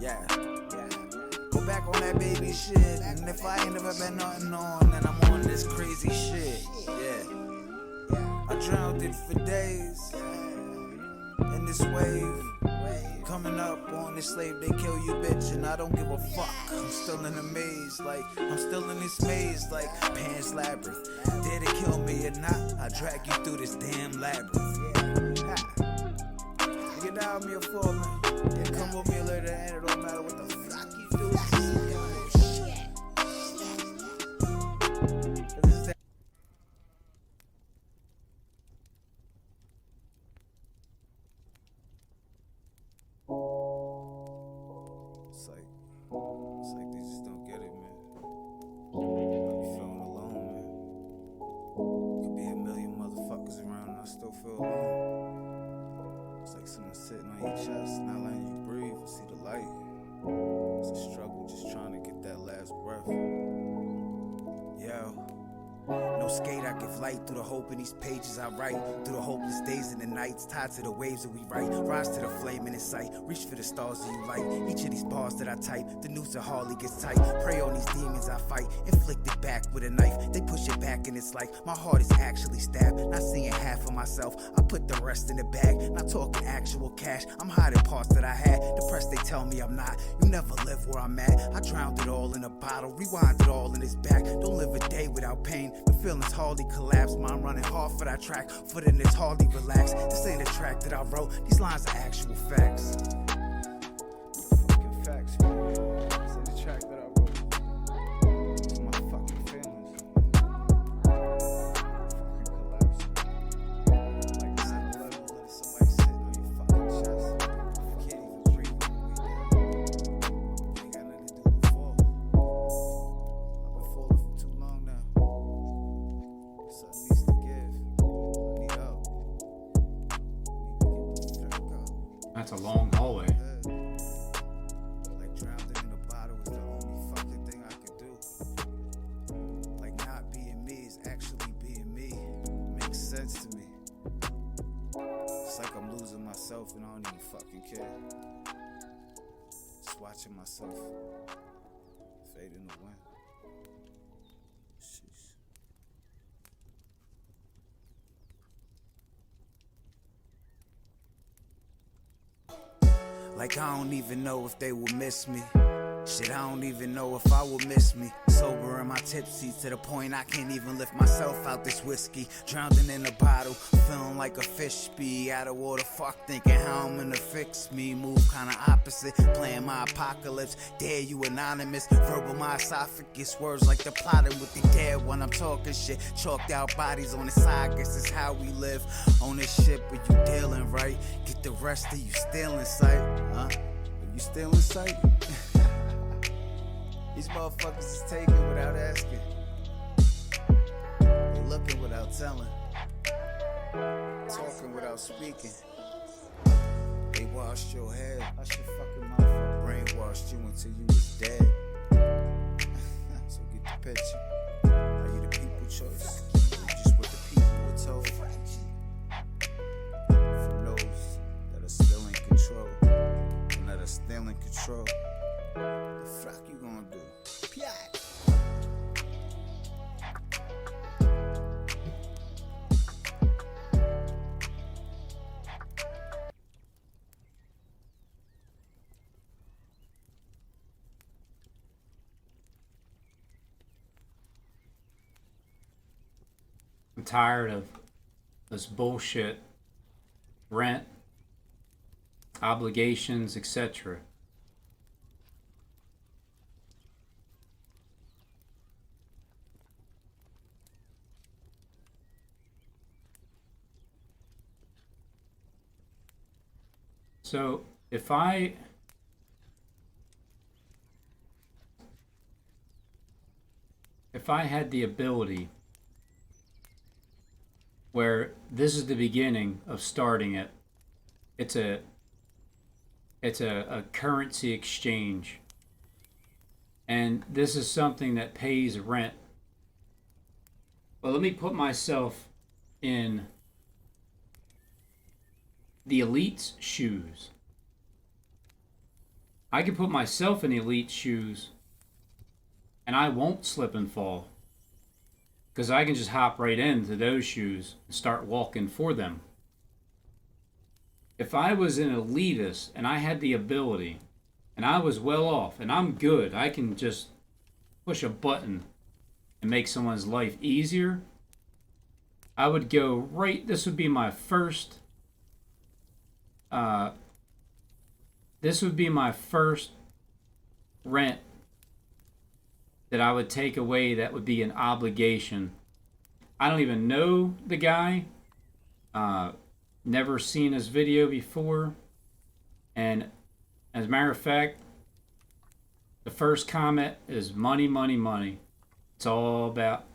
Yeah. Go back on that baby shit. And if I ain't never been nothing on, then I'm on this crazy shit. Yeah. I drowned it for days. In this wave, coming up on this slave, they kill you, bitch, and I don't give a fuck. I'm still in a maze, like I'm still in this maze, like Pan's Labyrinth. Dare to kill me or not, I drag you through this damn labyrinth. Get down me a falling, yeah, come with me later, and it don't matter what the fuck you do. It's like they just don't get it, man. I be feeling alone, man. Could be a million motherfuckers around and I still feel alone. It's like someone sitting on your chest, not letting you breathe and see the light. It's a struggle just trying to get that last breath. Yo. No skate, I give light through the hope in these pages I write. Through the hopeless days and the nights, tied to the waves that we write. Rise to the flame in sight, reach for the stars that you light. Each of these bars that I type, the noose that hardly gets tight. Prey on these demons I fight, inflicted back with a knife. They push it back and it's like my heart is actually stabbed. Not seeing half of myself, I put the rest in the bag. Not talking actual cash, I'm hiding parts that I had. Depressed, they tell me I'm not. You never live where I'm at. I drowned it all in a bottle, rewind it all in his back. Don't live a day without pain. The feelings hardly collapse. Mind running hard for that track, foot in it's hardly relaxed. This ain't a track that I wrote, these lines are actual facts. Fucking facts, man. This ain't a track that I wrote. It's my fucking feelings. Fucking collapse. Like it's at a level that somebody sitting on your fucking chest. You can't even breathe when you dead. You ain't got nothing to do but fall. I've been falling for too long now. Something needs to give. I need help. I need to get back up. That's a long hallway. Like drowning in a bottle is the only fucking thing I could do. Like not being me is actually being me. Makes sense to me. It's like I'm losing myself and I don't even fucking care. Just watching myself fade in the wind. Sheesh. Like I don't even know if they will miss me. Shit, I don't even know if I will miss me. Sober in my tipsy to the point I can't even lift myself out this whiskey. Drowning in a bottle, feeling like a fish be out of water. Fuck thinking how I'm gonna fix me. Move kinda opposite, playing my apocalypse. Dare you anonymous, verbal my esophagus. Words like the plotter with the dead when I'm talking shit. Chalked out bodies on the side, guess it's how we live. On this ship, but you dealing right. Get the rest of you still in sight, huh? Are you still in sight? These motherfuckers is taking without asking. They looking without telling. Talking without speaking. They washed your head. I should fucking motherfucker brainwashed you until you was dead. So get the picture. Are you the people choice? Or you just what the people were told? For those that are still in control and that are still in control. The fuck you gonna do? Piat. I'm tired of this bullshit, rent, obligations, etc. So if I had the ability where this is the beginning of starting it, it's a currency exchange, and this is something that pays rent. Well, let me put myself in the elite's shoes. I can put myself in the elite's shoes and I won't slip and fall because I can just hop right into those shoes and start walking for them. If I was an elitist and I had the ability and I was well off and I'm good, I can just push a button and make someone's life easier, I would go right. This would be my first. This would be my first rent that I would take away. That would be an obligation. I don't even know the guy. Never seen his video before. And as a matter of fact, the first comment is money, money, money. It's all about,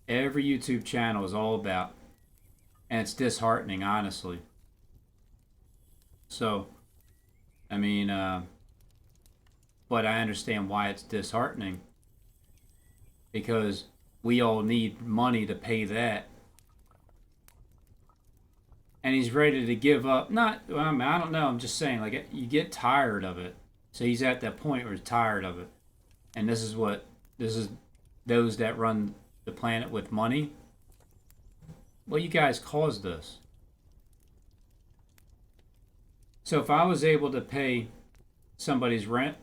every YouTube channel is all about. And it's disheartening, honestly. So, I mean, but I understand why it's disheartening. Because we all need money to pay that. And he's ready to give up. Not, I mean, I don't know. I'm just saying, like, you get tired of it. So he's at that point where he's tired of it. And this is those that run the planet with money. Well, you guys caused this. So if I was able to pay somebody's rent,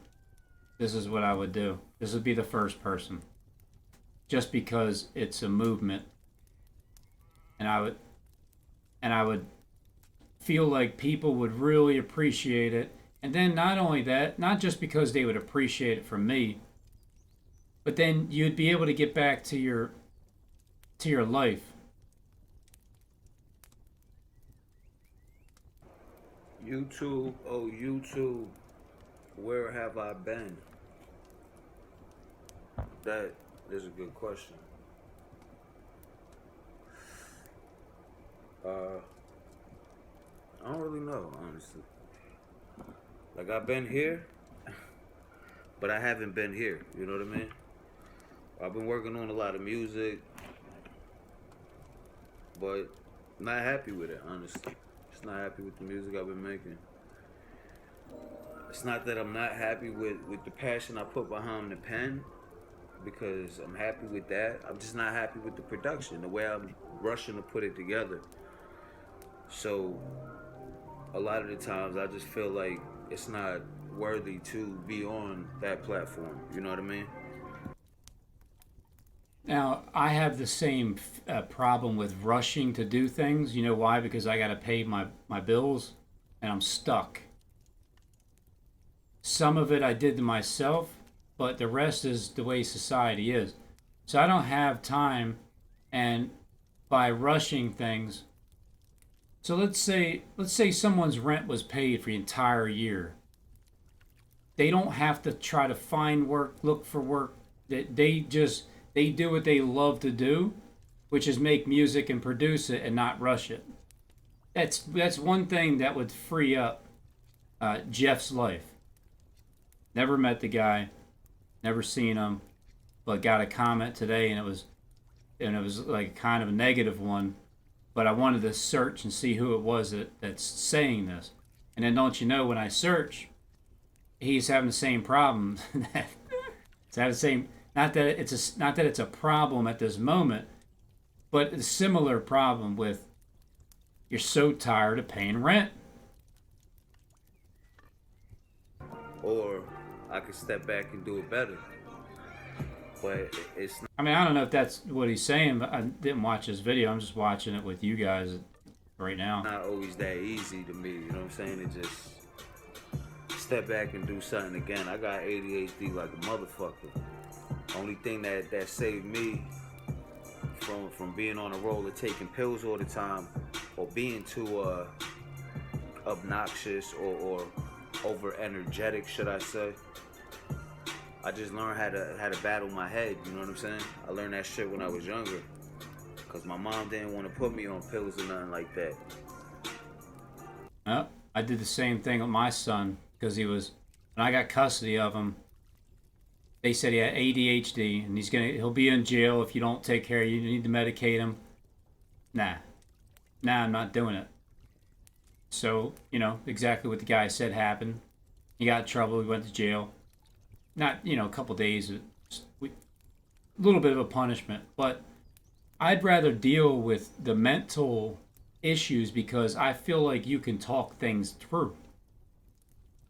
this is what I would do. This would be the first person. Just because it's a movement. And I would feel like people would really appreciate it. And then not only that, not just because they would appreciate it from me, but then you'd be able to get back to your life. YouTube, oh YouTube, where have I been? That is a good question. I don't really know, honestly. Like, I've been here, but I haven't been here, you know what I mean? I've been working on a lot of music, but not happy with it, honestly. Just not happy with the music I've been making. It's not that I'm not happy with the passion I put behind the pen, because I'm happy with that. I'm just not happy with the production, the way I'm rushing to put it together. So a lot of the times I just feel like it's not worthy to be on that platform. You know what I mean? Now, I have the same problem with rushing to do things. You know why? Because I got to pay my bills and I'm stuck. Some of it I did to myself, but the rest is the way society is. So I don't have time, and by rushing things, so let's say someone's rent was paid for the entire year. They don't have to try to find work, look for work. They do what they love to do, which is make music and produce it and not rush it. That's one thing that would free up Jeff's life. Never met the guy, never seen him, but got a comment today, and it was like kind of a negative one. But I wanted to search and see who it was that's saying this. And then don't you know, when I search, he's having the same problem. It's having the same. Not that it's a problem at this moment, but a similar problem with, you're so tired of paying rent. Or I could step back and do it better. But it's not. I mean, I don't know if that's what he's saying, but I didn't watch his video. I'm just watching it with you guys right now. Not always that easy to me, you know what I'm saying? To just step back and do something again. I got ADHD like a motherfucker. Only thing that saved me from being on a roll of taking pills all the time, or being too obnoxious or over energetic, should I say. I just learned how to battle my head, you know what I'm saying? I learned that shit when I was younger, because my mom didn't want to put me on pills or nothing like that. Well, I did the same thing with my son, because when I got custody of him, they said he had ADHD and he'll be in jail if you don't take care of you. You need to medicate him. Nah, I'm not doing it. So, exactly what the guy said happened. He got in trouble, he went to jail. Not, a couple days, a little bit of a punishment, but I'd rather deal with the mental issues because I feel like you can talk things through.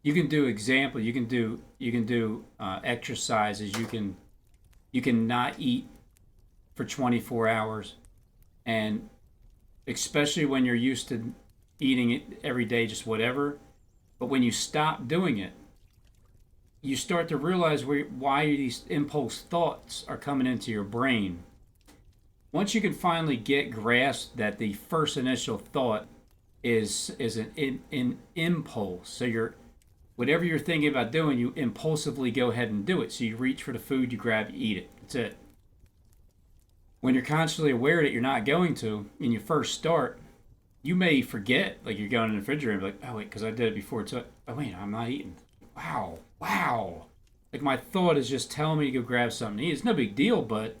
You can do example. You can do exercises. You can not eat for 24 hours, and especially when you're used to eating it every day, just whatever. But when you stop doing it, you start to realize why these impulse thoughts are coming into your brain. Once you can finally get grasp that the first initial thought is an impulse, so you're whatever you're thinking about doing, you impulsively go ahead and do it. So you reach for the food, you grab, you eat it. That's it. When you're consciously aware that you're not going to, and you first start, you may forget, like you're going in the refrigerator and be like, oh wait, because I did it before. So, oh wait, I'm not eating. Wow. Like my thought is just telling me to go grab something to eat. It's no big deal, but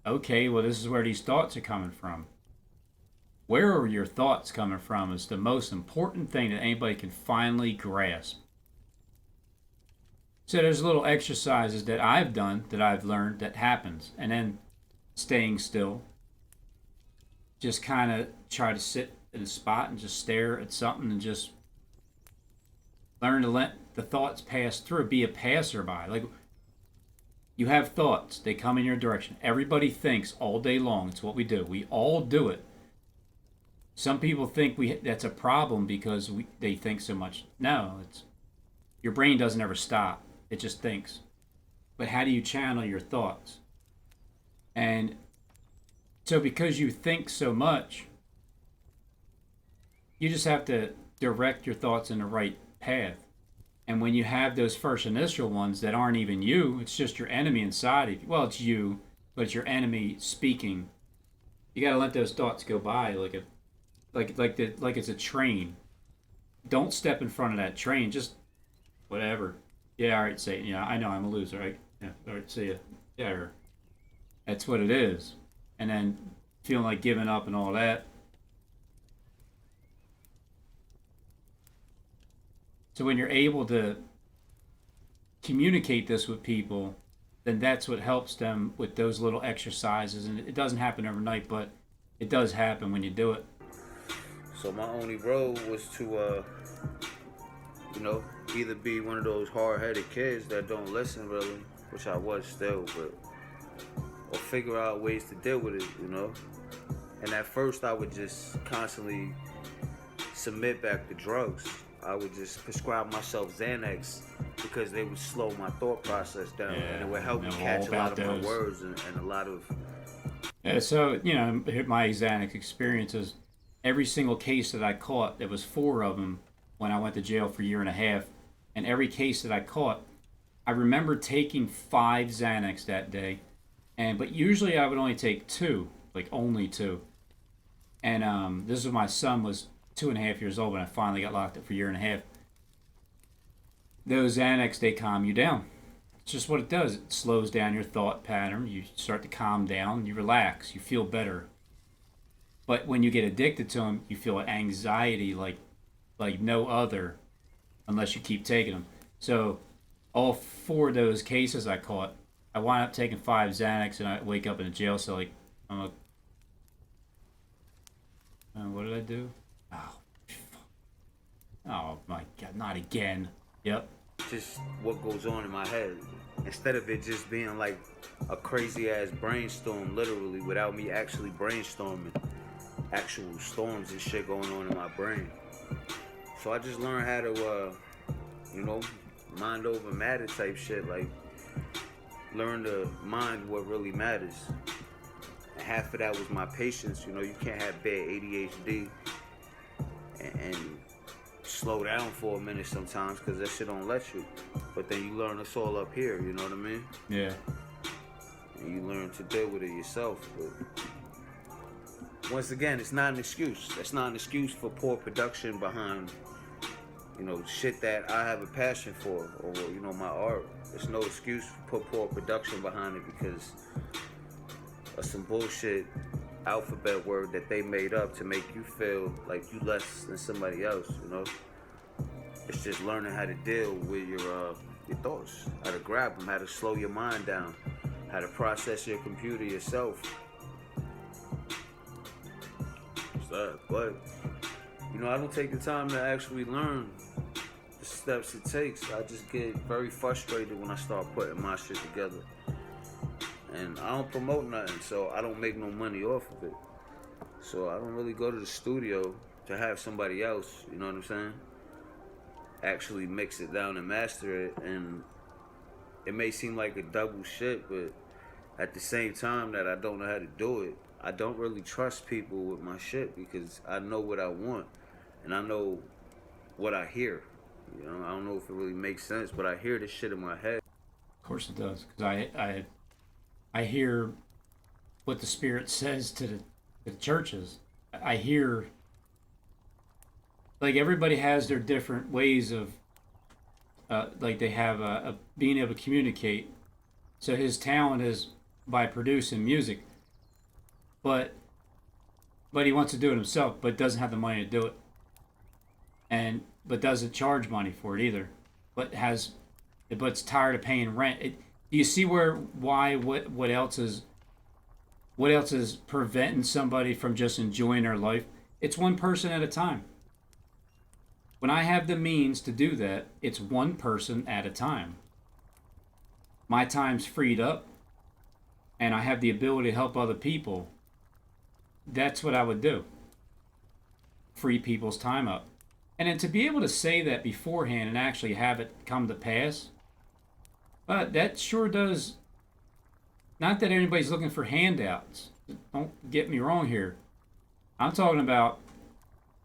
okay, well, this is where these thoughts are coming from. Where are your thoughts coming from is the most important thing that anybody can finally grasp. So there's little exercises that I've done, that I've learned that happens. And then staying still. Just kind of try to sit in a spot and just stare at something and just learn to let the thoughts pass through. Be a passerby. Like, you have thoughts. They come in your direction. Everybody thinks all day long. It's what we do. We all do it. Some people think that's a problem because they think so much. No, it's your brain doesn't ever stop. It just thinks. But how do you channel your thoughts? And so because you think so much, you just have to direct your thoughts in the right path. And when you have those first initial ones that aren't even you, it's just your enemy inside of you. Well, it's you, but it's your enemy speaking. You got to let those thoughts go by like it's a train. Don't step in front of that train. Just whatever. Yeah, all right, Satan. Yeah, I know I'm a loser, right? Yeah, all right, see ya. Yeah, that's what it is. And then feeling like giving up and all that. So when you're able to communicate this with people, then that's what helps them with those little exercises. And it doesn't happen overnight, but it does happen when you do it. So my only road was to, either be one of those hard-headed kids that don't listen really, which I was still, or figure out ways to deal with it, And at first I would just constantly submit back to drugs. I would just prescribe myself Xanax because they would slow my thought process down, and it would help me catch a lot of my words and a lot of... Yeah, so, my Xanax experiences, every single case that I caught, there was 4 of them when I went to jail for a year and a half, and every case that I caught, I remember taking 5 Xanax that day, but usually I would only take 2, like only 2. And this was my son was 2.5 years old when I finally got locked up for a year and a half. Those Xanax, they calm you down. It's just what it does. It slows down your thought pattern. You start to calm down. You relax. You feel better. But when you get addicted to them, you feel anxiety like no other unless you keep taking them. So all 4 of those cases I caught, I wound up taking 5 Xanax, and I wake up in a jail cell like, I'm like, what did I do? Oh my God, not again. Yep. Just what goes on in my head. Instead of it just being like a crazy ass brainstorm, literally, without me actually brainstorming, actual storms and shit going on in my brain. So I just learned how to, mind over matter type shit. Like, learn to mind what really matters. And half of that was my patience. You can't have bad ADHD and slow down for a minute sometimes because that shit don't let you. But then you learn it's all up here, you know what I mean? Yeah. And you learn to deal with it yourself. But once again, it's not an excuse. That's not an excuse for poor production behind, shit that I have a passion for, or, my art. There's no excuse for poor production behind it because of some bullshit alphabet word that they made up to make you feel like you less than somebody else, It's just learning how to deal with your thoughts, how to grab them, how to slow your mind down, how to process your computer yourself, that. But, you know, I don't take the time to actually learn the steps it takes. I just get very frustrated when I start putting my shit together. And I don't promote nothing, so I don't make no money off of it. So I don't really go to the studio to have somebody else, you know what I'm saying, actually mix it down and master it. And it may seem like a double shit, but at the same time that I don't know how to do it, I don't really trust people with my shit because I know what I want and I know what I hear. You know, I don't know if it really makes sense, but I hear this shit in my head. Of course it does, because I hear what the Spirit says to the churches. I hear, like, everybody has their different ways of, like, they have a being able to communicate. So his talent is by producing music, but he wants to do it himself, but doesn't have the money to do it, but doesn't charge money for it either, but it's tired of paying rent. Do you see what else is preventing somebody from just enjoying their life? It's one person at a time. When I have the means to do that, it's one person at a time. My time's freed up and I have the ability to help other people. That's what I would do. Free people's time up. And then to be able to say that beforehand and actually have it come to pass, that sure does. Not that anybody's looking for handouts. Don't get me wrong here. I'm talking about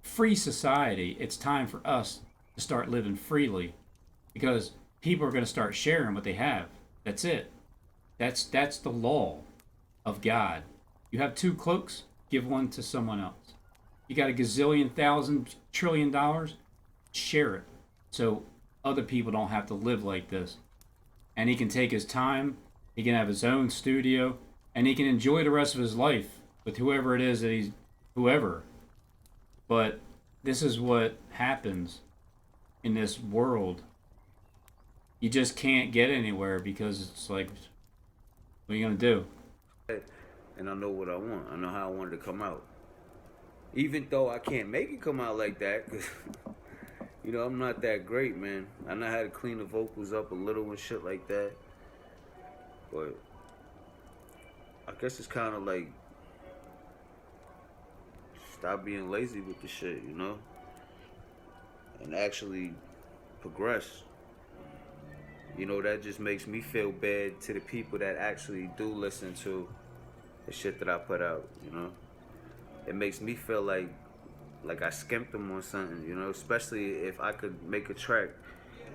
free society. It's time for us to start living freely because people are going to start sharing what they have. That's it. That's the law of God. You have 2 cloaks, give one to someone else. You got a gazillion, thousand, trillion dollars, share it so other people don't have to live like this. And he can take his time, he can have his own studio, and he can enjoy the rest of his life with whoever it is that he's, whoever. But this is what happens in this world. You just can't get anywhere because it's like, what are you going to do? And I know what I want. I know how I want it to come out. Even though I can't make it come out like that, because, you know, I'm not that great, man. I know how to clean the vocals up a little and shit like that. But I guess it's kind of like, stop being lazy with the shit, you know? And actually progress. You know, that just makes me feel bad to the people that actually do listen to the shit that I put out, you know? It makes me feel like I skimped them on something, you know? Especially if I could make a track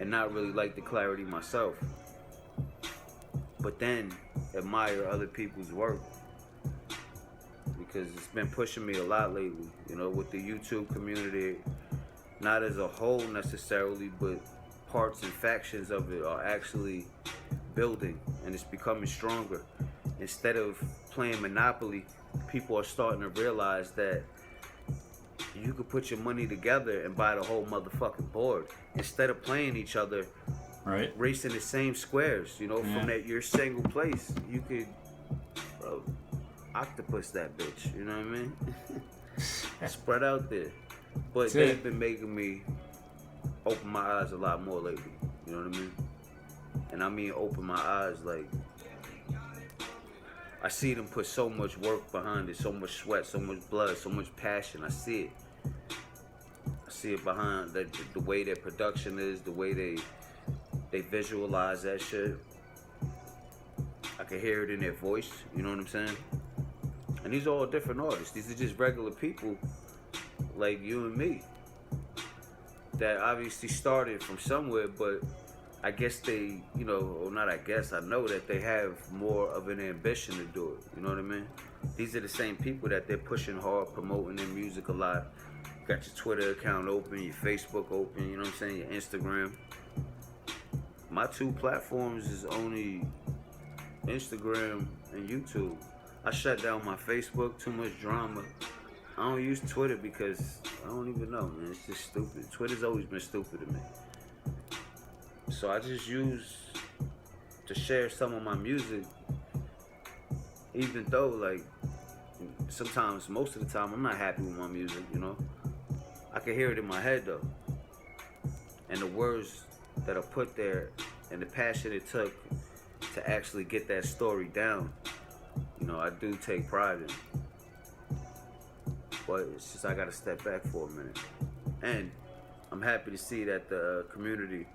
and not really like the clarity myself. But then admire other people's work. Because it's been pushing me a lot lately, you know, with the YouTube community. Not as a whole necessarily, but parts and factions of it are actually building and it's becoming stronger. Instead of playing Monopoly, people are starting to realize that you could put your money together and buy the whole motherfucking board. Instead of playing each other, right, racing the same squares, you know, from that your single place, you could octopus that bitch, you know what I mean? Spread out there. But they've been making me open my eyes a lot more lately, you know what I mean? And I mean open my eyes, like, I see them put so much work behind it, so much sweat, so much blood, so much passion. I see it. I see it behind the way their production is, the way they visualize that shit. I can hear it in their voice, you know what I'm saying? And these are all different artists. These are just regular people like you and me that obviously started from somewhere, but I guess they, you know, or not I guess, I know that they have more of an ambition to do it, you know what I mean? These are the same people that they're pushing hard, promoting their music a lot. You got your Twitter account open, your Facebook open, you know what I'm saying, your Instagram. My 2 platforms is only Instagram and YouTube. I shut down my Facebook, too much drama. I don't use Twitter because I don't even know, man, it's just stupid. Twitter's always been stupid to me. So I just use to share some of my music, even though, like, sometimes, most of the time, I'm not happy with my music, you know. I can hear it in my head though. And the words that are put there and the passion it took to actually get that story down, you know, I do take pride in it. But it's just I gotta step back for a minute. And I'm happy to see that the community,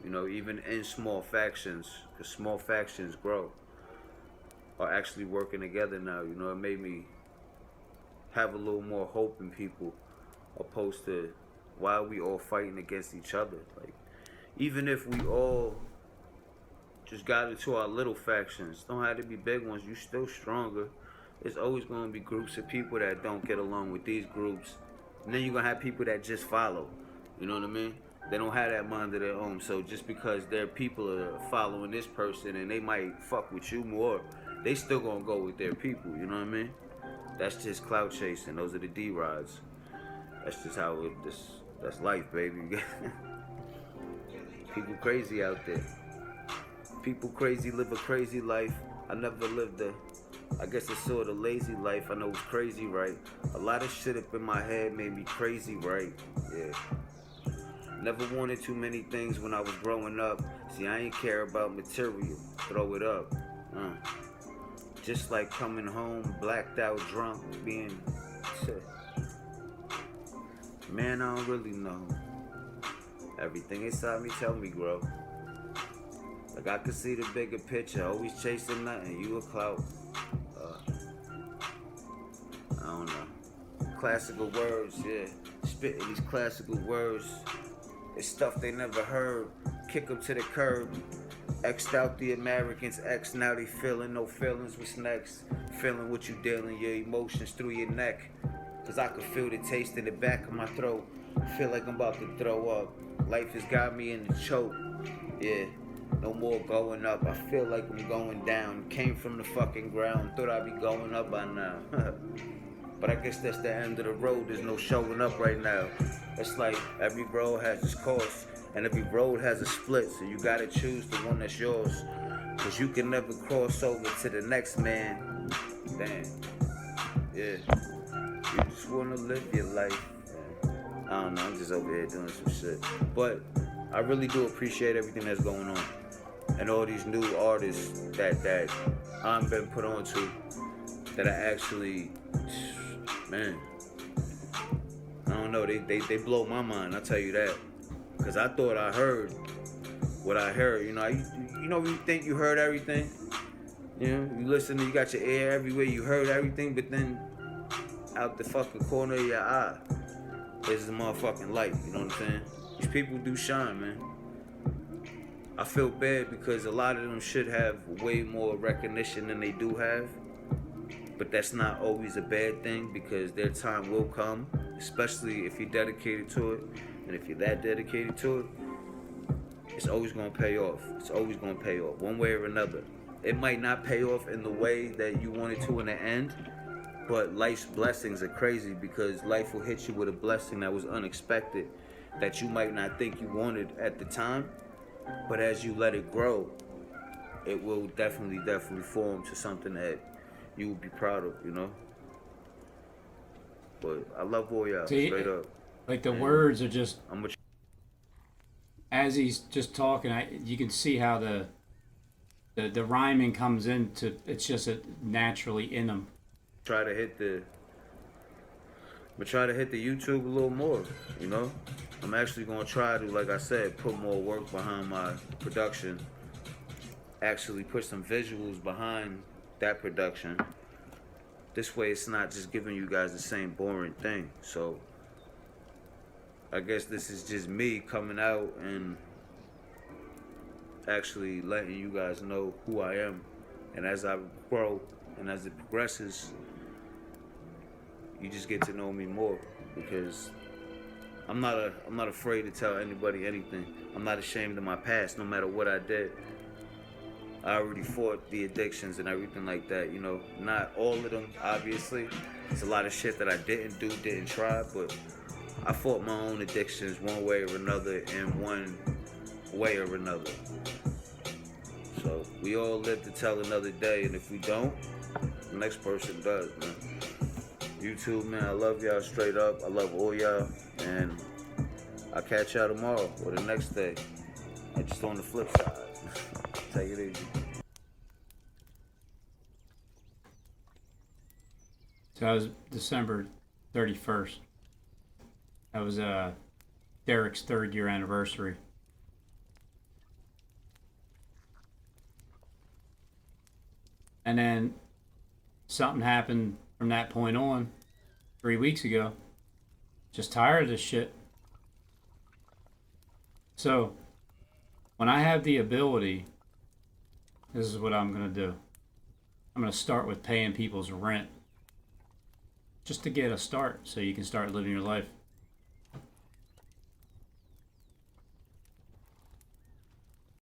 you know, even in small factions, because small factions grow, are actually working together now. You know, it made me have a little more hope in people, opposed to why are we all fighting against each other. Like, even if we all just got into our little factions, don't have to be big ones, you still stronger. There's always going to be groups of people that don't get along with these groups, and then you're going to have people that just follow. You know what I mean? They don't have that mind of their own. So just because their people are following this person and they might fuck with you more, they still gonna go with their people. You know what I mean? That's just clout chasing. Those are the D-Rods. That's just how it. That's life, baby. People crazy out there. People crazy live a crazy life. I never lived a, I guess it's sort of lazy life. I know it's crazy, right? A lot of shit up in my head made me crazy, right? Yeah. Never wanted too many things when I was growing up. See, I ain't care about material. Throw it up. Just like coming home, blacked out, drunk, being... Man, I don't really know. Everything inside me tell me grow. Like I could see the bigger picture. Always chasing nothing. You a clout. I don't know. Classical words, yeah. Spitting these classical words. It's stuff they never heard. Kick them to the curb. X'd out the Americans. X now they feeling no feelings. What's next? Feeling what you dealing, your emotions through your neck. Cause I can feel the taste in the back of my throat. Feel like I'm about to throw up. Life has got me in the choke. Yeah, no more going up. I feel like I'm going down. Came from the fucking ground. Thought I'd be going up by now. But I guess that's the end of the road. There's no showing up right now. It's like every road has its course, and every road has a split. So you gotta choose the one that's yours. Cause you can never cross over to the next man. Damn. Yeah. You just wanna live your life. I don't know, I'm just over here doing some shit. But I really do appreciate everything that's going on. And all these new artists that I've been put on to, that I actually, man, I don't know, they blow my mind, I'll tell you that. Cause I thought I heard what I heard, you know, you think you heard everything, you know, you listen, you got your ear everywhere, you heard everything, but then out the fucking corner of your eye, there's the motherfucking light, you know what I'm saying? These people do shine, man. I feel bad because a lot of them should have way more recognition than they do have. But that's not always a bad thing because their time will come, especially if you're dedicated to it. And if you're that dedicated to it, it's always gonna pay off. It's always gonna pay off, one way or another. It might not pay off in the way that you wanted to in the end, but life's blessings are crazy because life will hit you with a blessing that was unexpected, that you might not think you wanted at the time, but as you let it grow, it will definitely form to something that you will be proud of, you know? But I love all y'all, straight up. Like the words are just, I'm gonna as he's just talking, you can see how the rhyming comes into, it's just naturally in him. try to hit the YouTube a little more, you know? I'm actually gonna try to, like I said, put more work behind my production. Actually put some visuals behind that production. This way it's not just giving you guys the same boring thing. So I guess this is just me coming out and actually letting you guys know who I am. And as I grow and as it progresses, you just get to know me more, because I'm not afraid to tell anybody anything. I'm not ashamed of my past, no matter what I did. I already fought the addictions and everything like that, you know. Not all of them, obviously. There's a lot of shit that I didn't do, didn't try, but I fought my own addictions one way or another in one way or another. So we all live to tell another day, and if we don't, the next person does, man. You too, man. I love y'all straight up. I love all y'all. And I'll catch y'all tomorrow or the next day. I just on the flip side. Take it easy. So that was December 31st. That was Derek's 3rd year anniversary. And then something happened from that point on 3 weeks ago. Just tired of this shit. So when I have the ability, this is what I'm going to do. I'm going to start with paying people's rent just to get a start so you can start living your life.